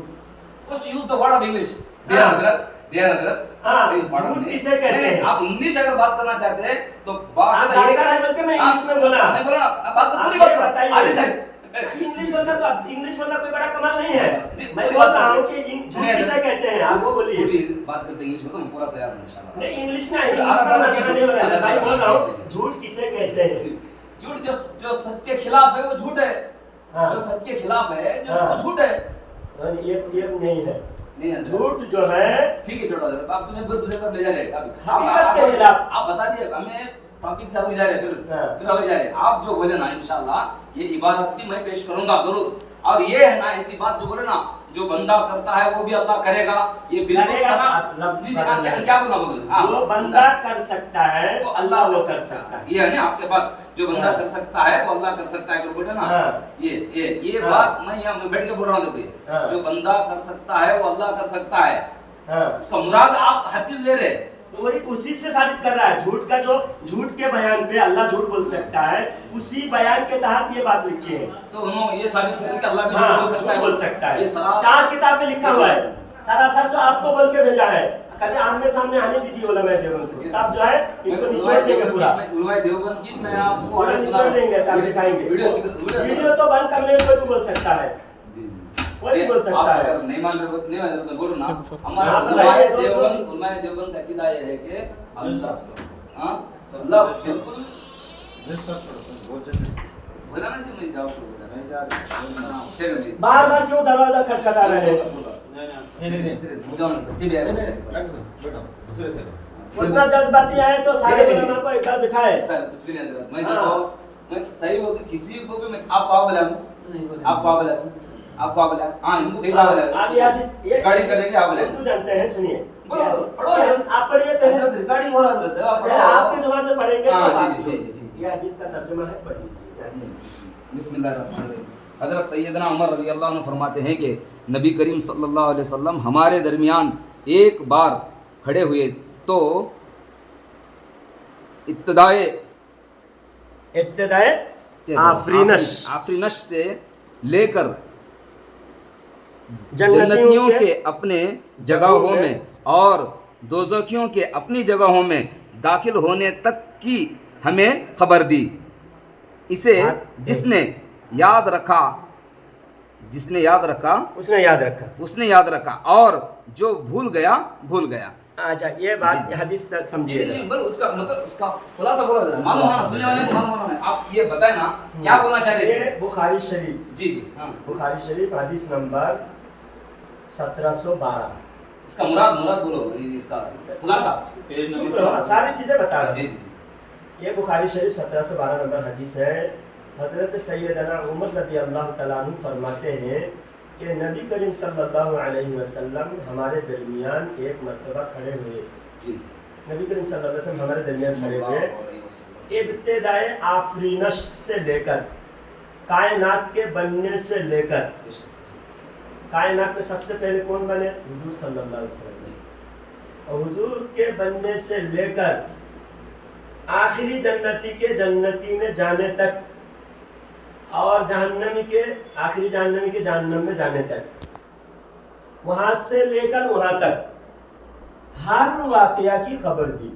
First use the word of English, देयर हजरत, झूठ किसे कहते हैं? आप इंग्लिश अगर बात करना चाहते हैं तो बात आप डॉक्टर है बोल के मैं इंग्लिश में बोला, मैं बोला बात तो पूरी बात बताइए। आगे से इंग्लिश बोलना तो इंग्लिश बोलना कोई बड़ा कमाल नहीं है। जी, मैं पूरी बोल बात रहा हूँ करिए। कि झूठ किसे कहते हैं, आप वो बोलिए। पूरी बात करते इंग्लिश में तो मैं पूरा तैयार हूं इंशाल्लाह। नहीं इंग्लिश नहीं, इंग्लिश का मतलब नहीं हो रहा है, भाई बोल रहा हूँ झूठ किसे कहते हैं? झूठ जो सच के खिलाफ है वो झूठ है, जो सच के खिलाफ है जो वो झूठ है। ये नहीं है, नहीं है झूठ जो है ठीक है, छोटा जरा आप तुम्हें दूसरे तरफ ले जा रहे हैं। हकीकत के खिलाफ। आप बता दिए, हमें टॉपिक से अलग जा रहे हैं, फिर अलग जा रहे हैं। आप जो बोले ना इंशाल्लाह ये इबादत भी मैं पेश करूंगा जरूर, और ये है ना ऐसी बात जो बोले ना जो बंदा करता है वो भी अल्लाह करेगा, ये बिल्कुल जी क्या बोला बोलो, जो बंदा कर सकता है वो अल्लाह वो कर सकता है। ये है ना आपके पास, जो बंदा कर सकता है वो अल्लाह कर सकता है, अगर बोले ना ये बात मैं यहाँ बैठ के बोल रहा हूँ। देखिए जो बंदा कर सकता है वो अल्लाह कर सकता है, उसका मुराद आप हर चीज ले रहे हैं, वही उसी से साबित कर रहा है। झूठ का जो झूठ के बयान पे अल्लाह झूठ बोल सकता है, उसी बयान के तहत ये बात लिखी है। तो उन्होंने ये साबित कर कि अल्लाह भी झूठ बोल सकता है, ये 4 किताब में लिखा हुआ है, सरासर जो आपको बोल के भेजा है। कभी आमने सामने आने दीजिए उलमाए देवबंद को, किताब जो है इनको निचोड़ देंगे पूरा, उलमाए देवबंद की मैं आपको पूरा निचोड़ देंगे, तब दिखाएंगे। वीडियो तो बंद करने में कोई भी बोल सकता है, कोई बोल सकता है। अगर नहीं मान रहे नहीं मान रहे तो बोलो ना। हमारा उलमाए देवबंद का अकीदा ये है कि हां अल्लाह बिल्कुल बोला ना जी, मैं जाऊँ नहीं जा रहे, बार-बार क्यों दरवाजा खटखटा रहे हैं? उतना जज्बाती आए तो सारे उलमा को एक बार बिठाए। कुछ भी नहीं हजरत, मैं सही बोलती किसी को भी मैं आपको बोला आपको बोला हाँ इनको देखा बोला आप ये हदीस रिकॉर्डिंग करने के लिए आप बोले उर्दू जानते हैं, सुनिए बोलो पढ़ो आप पढ़िए पहले, रिकॉर्डिंग हो रहा है आप पढ़ो, आपकी जुबान से पढ़ेंगे तो हाँ, बात जी, होगी। जी। ये हदीस का तर्जुमा है, पढ़िए ऐसे। बिस्मिल्लाहिर्रहमानिर्रहीम। हज़रत सैयदना उमर रज़ियल्लाहु अन्हु फरमाते हैं कि नबी करीम सल्लल्लाहु अलैहि वसल्लम हमारे दरमियान एक बार खड़े हुए तो इब्तदाए इब्तिदाए आफरीनश आफरीनश से लेकर जन्नतियों जन्नतियों के के अपने जगहों में और दोज़खियों के अपनी जगहों में दाखिल होने तक की हमें खबर दी। इसे जिसने याद रखा उसने याद रखा। उसने याद रखा और जो भूल गया भूल गया। अच्छा, ये बात हदीस समझिए। नहीं, बल उसका मतलब उसका खुलासा बोला जरा, मालूम होना, सुनने वाले को मालूम होना। आप ये बताए ना क्या बोलना चाह रहे ये हैं? बुखारी शरीफ, जी जी, हाँ, बुखारी शरीफ हदीस नंबर 1712। इसका मुराद बोलो, इसका खुलासा। सारी चीजें बता रहा जी हूँ। जी, ये बुखारी शरीफ 1712 नंबर हदीस है। हजरत सैयदना उमर रज़ियल्लाहु तआला अन्हु फरमाते हैं कि नबी करीम सल्लल्लाहु अलैहि वसल्लम हमारे दरमियान एक मर्तबा खड़े हुए। जी, नबी करीम सल्लल्लाहु अलैहि वसल्लम हमारे दरमियान खड़े हुए। सल्लल्लाहु अलैहि वसल्लम। इब्तिदाए आफरीनश से लेकर, कायनात के बनने से लेकर, कायनात में सबसे पहले कौन बने? हुजूर सल्लल्लाहु अलैहि वसल्लम। और हुजूर के बनने से लेकर आखिरी जन्नती के जन्नती में जाने तक और जहन्नमी के आखिरी जहन्नमी के जहन्नम में जाने तक, वहां से लेकर वहां तक हर वाकया की खबर दी।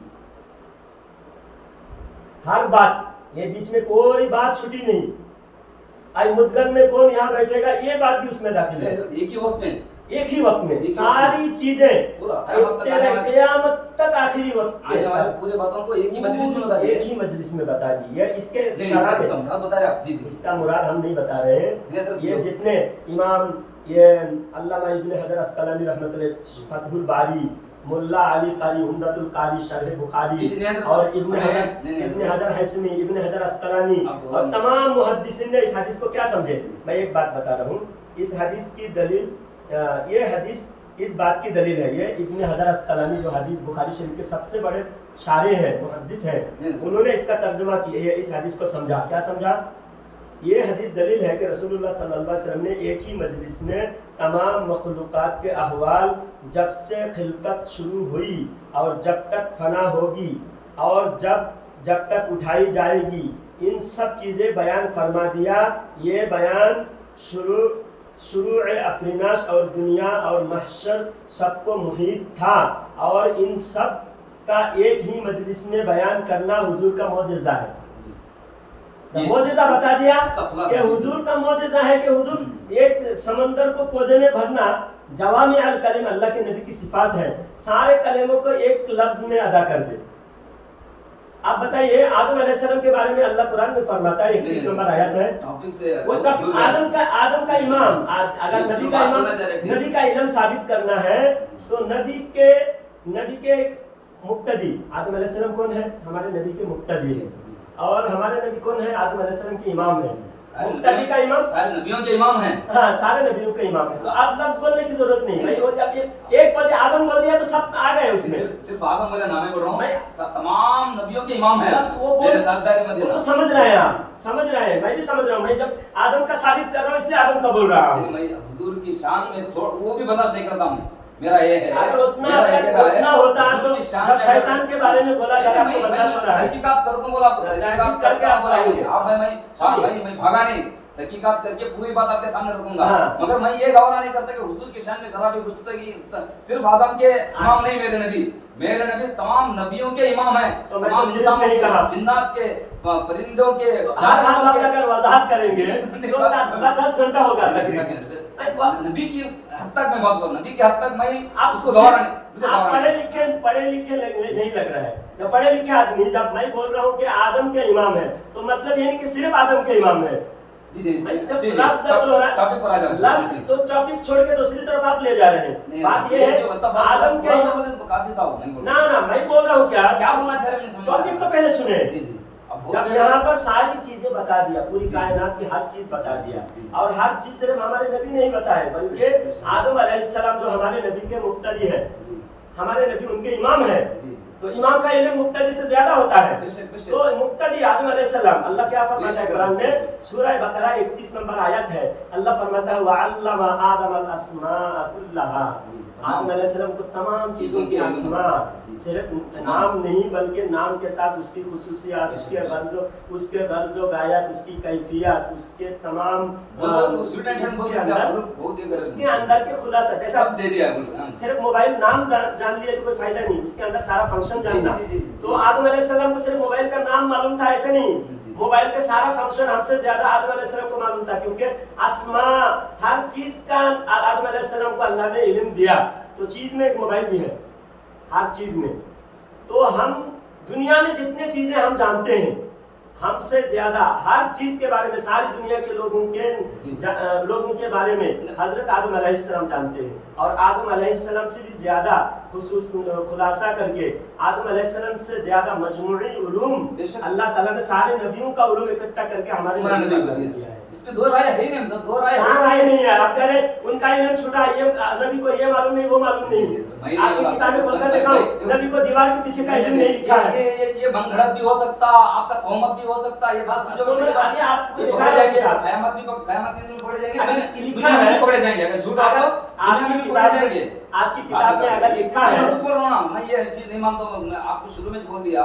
हर बात, ये बीच में कोई बात छुटी नहीं। आई मुद्गन में कौन यहाँ बैठेगा, ये बात भी उसमें दाखिल है। एक ही वक्त में, एक ही वक्त में सारी चीजें पूरा क़यामत तक आखिरी वक्त आने वाले पूरे बातों को एक ही मजलिस में बता दिया। एक ही मजलिस में बता दी है। इसके इसका मुराद बता रहे आप? जी जी, इसका मुराद हम नहीं बता रहे हैं। ये जितने इमाम, ये अल्लामा इब्न हजर अस्कलानी रहमतुल्लाह फतहुल बारी, मुल्ला अली कारी उम्दतुल कारी शरह बुखारी और इब्न हजर हैसमी, इब्न हजर अस्कलानी और तमाम मुहद्दिसीन ने इस हदीस को क्या समझे। मैं एक बात बता रहा हूँ, इस हदीस की दलील, ये हदीस इस बात की दलील है। ये इब्न हजर अस्कलानी जो हदीस बुखारी शरीफ के सबसे बड़े शारे हैं, मुहद्दिस हैं, उन्होंने इसका तर्जुमा किया, इस हदीस को समझा। क्या समझा? ये हदीस दलील है कि रसूलुल्लाह सल्लल्लाहु अलैहि वसल्लम ने एक ही मजलिस में तमाम मखलूक़ात के अहवाल जब से खिलकत शुरू हुई और जब तक फना होगी और जब तक उठाई जाएगी, इन सब चीज़ें बयान फरमा दिया। ये बयान शुरू अफरीनाश और दुनिया और महशर सबको मुहीत था और इन सब का एक ही मजलिस में बयान करना हुजूर का मौजज़ा है। मौजज़ा बता दिया कि हुजूर का मौजज़ा है कि हुजूर एक समंदर को कोजे में भरना, जवामी अल कलीम अल्लाह के नबी की सिफात है, सारे कलेमों को एक लफ्ज में अदा कर दे। आप बताइए, आदम अलैहिस्सलाम के बारे में अल्लाह कुरान में फरमाता है, 21 नंबर आयत है, वो आदम का इमाम, अगर नबी का इल्म साबित करना है तो नबी के मुक्तदी आदम अलैहिस्सलाम कौन है? हमारे नबी के मुक्तदी है। और हमारे नबी कौन है? आदम अलैहिस्सलाम के इमाम है। मुक्तदी का इमाम सारे नबियों के इमाम हैं। हाँ, सारे नबियों के इमाम है। तो आप लफ्ज बोलने की जरूरत नहीं भाई। वो जब ये एक बार आदम बोल दिया तो सब आ गए उसमें। सिर्फ आदम बोले नाम बोल रहा हूँ, तमाम नबियों के इमाम हैं। वो तो समझ रहे हैं आप, समझ रहे हैं, मैं भी समझ रहा हूँ। मैं जब आदम का साबित कर रहा हूँ इसलिए आदम का बोल रहा हूँ। मैं हुजूर की शान में वो भी बर्दाश्त नहीं करता हूँ। मेरा ये है, अगर उतना होता है तो जब शैतान के बारे में बोला जाए आपको बर्दाश्त हो रहा है। तहकीकात कर दूं, बोला तहकीकात करके आप बताइए। आप मैं भागा नहीं, तहकीकात करके पूरी बात आपके सामने रखूंगा। मगर मैं ये गवारा नहीं करता कि हुजूर की शान में जरा भी गुस्तगी, सिर्फ आदम के इमाम नहीं मेरे नबी तमाम नबियों के इमाम हैं। तो मैं तो सिर्फ नहीं कहा, जिन्नात के, परिंदों के, अगर वजाहत करेंगे तो 10 घंटा होगा। नबी की हद तक मैं बात करूं, नबी की हद तक मैं उसको गवारा नहीं। पढ़े लिखे नहीं लग रहा है। जब पढ़े लिखे आदमी, जब मैं बोल रहा हूँ कि आदम के इमाम है तो मतलब ये नहीं कि सिर्फ आदम के इमाम है। तो टॉपिक छोड़ के दूसरी तरफ आप ले जा रहे हैं। बात ये है आदम के ना मैं बोल रहा हूँ क्या बोलना चाह रहे हैं, टॉपिक तो पहले सुने। जब यहाँ पर सारी चीजें बता दिया, पूरी कायनात की हर चीज बता दिया, और हर चीज सिर्फ हमारे नबी नहीं बताए बल्कि आदम अलैहिस्सलाम जो हमारे नबी के मुक्तदी है, हमारे नबी उनके इमाम है, तो तो इमाम का इल्म मुक्तदी से ज्यादा होता है। बेशक, बेशक। तो मुक्तदी आदम अलैहिस्सलाम, अल्लाह क्या फरमाता है बेशक। कुरान में, सूरह बकरा 31 नंबर आयत है, अल्लाह फरमाता है वअल्लमा आदम अल अस्माअ कुल्लहा, जी। आदम अलैहिस्सलाम को तमाम चीजों की अस्मा, जी। सिर्फ नाम नहीं बल्कि नाम के साथ उसकी खुसूसियात, उसके गर्जो गायत, उसकी कैफियत, उसके तमाम उसके अंदर के खुलासा, जैसा सब दे दिया बोल। हाँ। सिर्फ मोबाइल नाम जान लिए तो कोई फायदा नहीं, उसके अंदर सारा फंक्शन जानना। जी, जी, जी, जी। तो आदम अलैहिस्सलाम को सिर्फ मोबाइल का नाम मालूम था ऐसे नहीं, जी। मोबाइल का सारा फंक्शन हमसे ज्यादा आदम अलैहिस्सलाम को मालूम था, क्योंकि अस्मा हर चीज का आदम अलैहिस्सलाम को अल्लाह ने इल्म दिया। तो चीज में एक मोबाइल भी है, हर चीज में। तो हम दुनिया में जितने चीजें हम जानते हैं, हमसे ज्यादा हर चीज के बारे में सारी दुनिया के लोगों के बारे में हजरत आदम अलैहिस्सलाम जानते हैं। और आदम अलैहिस्सलाम से भी ज्यादा खुलासा करके, आदम अलैहिस्सलाम से ज्यादा मजमूई उलूम अल्लाह ताला ने सारे नबियों का उलूम इकट्ठा करके हमारे नबी को दिया है। इसमें दो राय है ही नहीं, मतलब दो राय राय नहीं है। अब कह रहे उनका इल्म छुटा, ये नबी को ये मालूम नहीं, वो मालूम नहीं। आपकी किताबें खोलकर दिखाओ, नबी को दीवार के पीछे का इल्म नहीं लिखा है। ये मनगढ़ंत भी हो सकता, आपका तोहमत भी हो सकता, ये बात समझो। तो अभी आपको ये दिखा पकड़े जाएंगे, है, क़यामत के दिन में पकड़े जाएंगे, अगर लिखा दुनिया में है, भी पकड़े जाएंगे। अगर झूठ होगा तो दुनिया में भी पकड़े जाएंगे। आपकी किताब में अगर लिखा है, मैं बोल रहा हूं ना, मैं ये चीज नहीं मानता हूं। मैं आपको शुरू में बोल दिया,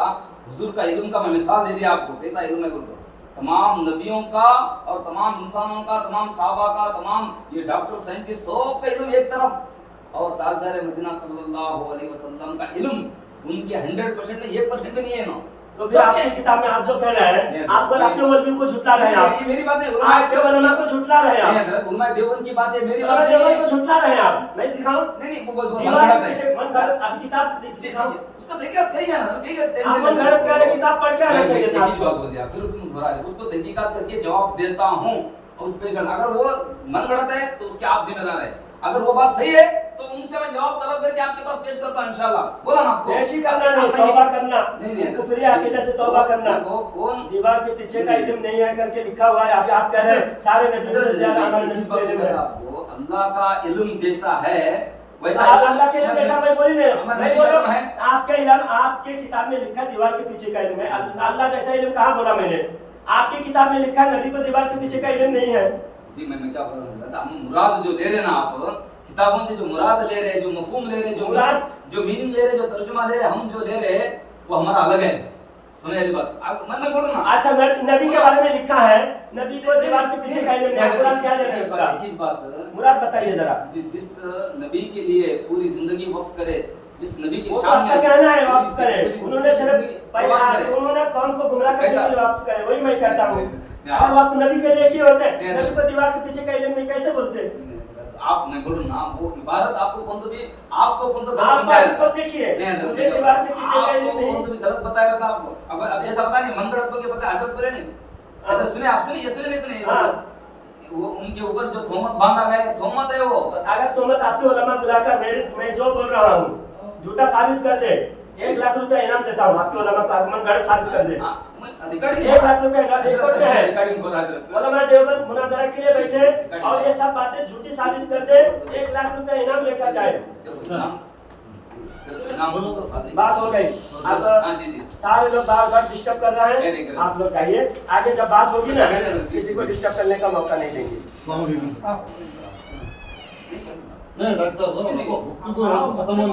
हुजूर का इल्म का मैं मिसाल दे दिया आपको, कैसा इल्म है बोलकर। तमाम नबियों का और तमाम इंसानों का, तमाम सहाबा का, तमाम ये डॉक्टर साइंटिस्ट सब का इल्म एक तरफ, और ताजदार मदीना सल्लल्लाहु अलैहि वसल्लम का इल्म उनके 100% में 1% भी नहीं है ना। तो फिर आपकी किताब में आप जो कह रहे हैं, आप अपने मौलवी को झुटला रहे हैं। आप ये मेरी बात है, आपके उलमा को झुटला रहे हैं। आप उलमाए देवबंद की बात है, मेरी बात उलमा नहीं देवबंद है। को झुटला रहे हैं आप। मैं दिखाऊं नहीं वो दीवार के पीछे मन गलत, अभी किताब दिखाऊं, उसका तहकीकात करिए ना, तहकीकात आप मन गलत कह रहे, किताब पढ़ के आना चाहिए था। बात बोल दिया, फिर तुम दोहरा रहे, उसको तहकीकात करके जवाब देता हूं और पेश करना। अगर वो मन गलत है तो उसके आप जिम्मेदार है, अगर वो बात सही है तो उनसे मैं जवाब तलब करके आपके पास पेश करता हूं इंशाल्लाह। बोला ना आपको, ऐसी करना नहीं, तौबा करना नहीं कुफरी अकीदा से तौबा करना। कौन दीवार के पीछे का इल्म नहीं है करके लिखा हुआ है। अभी आप कह रहे हैं सारे नबियों से ज्यादा हमारे नबी को इल्म है। आपको अल्लाह का इल्म जैसा है वैसा अल्लाह के इल्म जैसा मैं बोली नहीं, मैं बोल रहा है हूं आपका इल्म आपके किताब में लिखा दीवार के पीछे का इल्म है। अल्लाह जैसा इल्म कहां बोला मैंने? आपकी किताब में लिखा है नबी को दीवार के पीछे का इल्म नहीं है। जी मैं क्या बोल रहा था, हम मुराद जो ले रहे ना, आप किताबों से जो मुराद ले रहे हैं, जो मफहूम ले रहे हैं, जो मीनिंग ले रहे हैं, जो तर्जुमा ले रहे हैं, हम जो ले रहे हैं वो हमारा अलग है। समझ रही बात? मैं बोल रहा हूं ना। अच्छा नबी के बारे में लिखा है, नबी को दीवार के पीछे का इल्म नहीं। कुरान क्या है इसका? एक ही बात मुराद बताइए जरा। जिस नबी के लिए पूरी जिंदगी वक्फ करे, जिस नबी की वो शान आपका में कहना है वक्फ करे, उन्होंने सिर्फ उन्होंने कौम को गुमराह करने के लिए वक्फ करे, वही मैं कहता हूं। और वक्त नबी के लिए क्यों होते हैं? नबी को दीवार के पीछे का इल्म नहीं कैसे बोलते? आप मैं बोलूं ना, वो इबारत आपको कौन तो भी गलत आप समझाया को देखिए, मुझे दीवार के पीछे का इल्म नहीं, कौन तो भी गलत बताया था आपको। अब जैसा पता नहीं मन गलत बोल के पता हजरत बोले नहीं, हजरत सुने, आप सुनिए, सुने नहीं सुने, वो उनके ऊपर जो तोहमत बांधा गया है, तोहमत है वो। अगर तोहमत आपके उलमा बुलाकर मैं जो बोल रहा हूँ झूठा साबित कर दे, 1 लाख रुपया इनाम देता हूँ। आपके उलमा को आगमन गलत साबित कर दे, 1 लाख रुपया इनाम रिकॉर्ड है। उलमा देवबंद मुनाजरा के लिए बैठे और ये सब बातें झूठी साबित कर दे, 1 लाख रुपया इनाम लेकर जाए। बात हो गई। अब सारे लोग बार डिस्टर्ब कर रहे हैं, आप लोग जाइए आगे। जब बात होगी ना किसी को डिस्टर्ब करने का मौका नहीं देंगे। नहीं डॉक्टर साहब, खत्म हो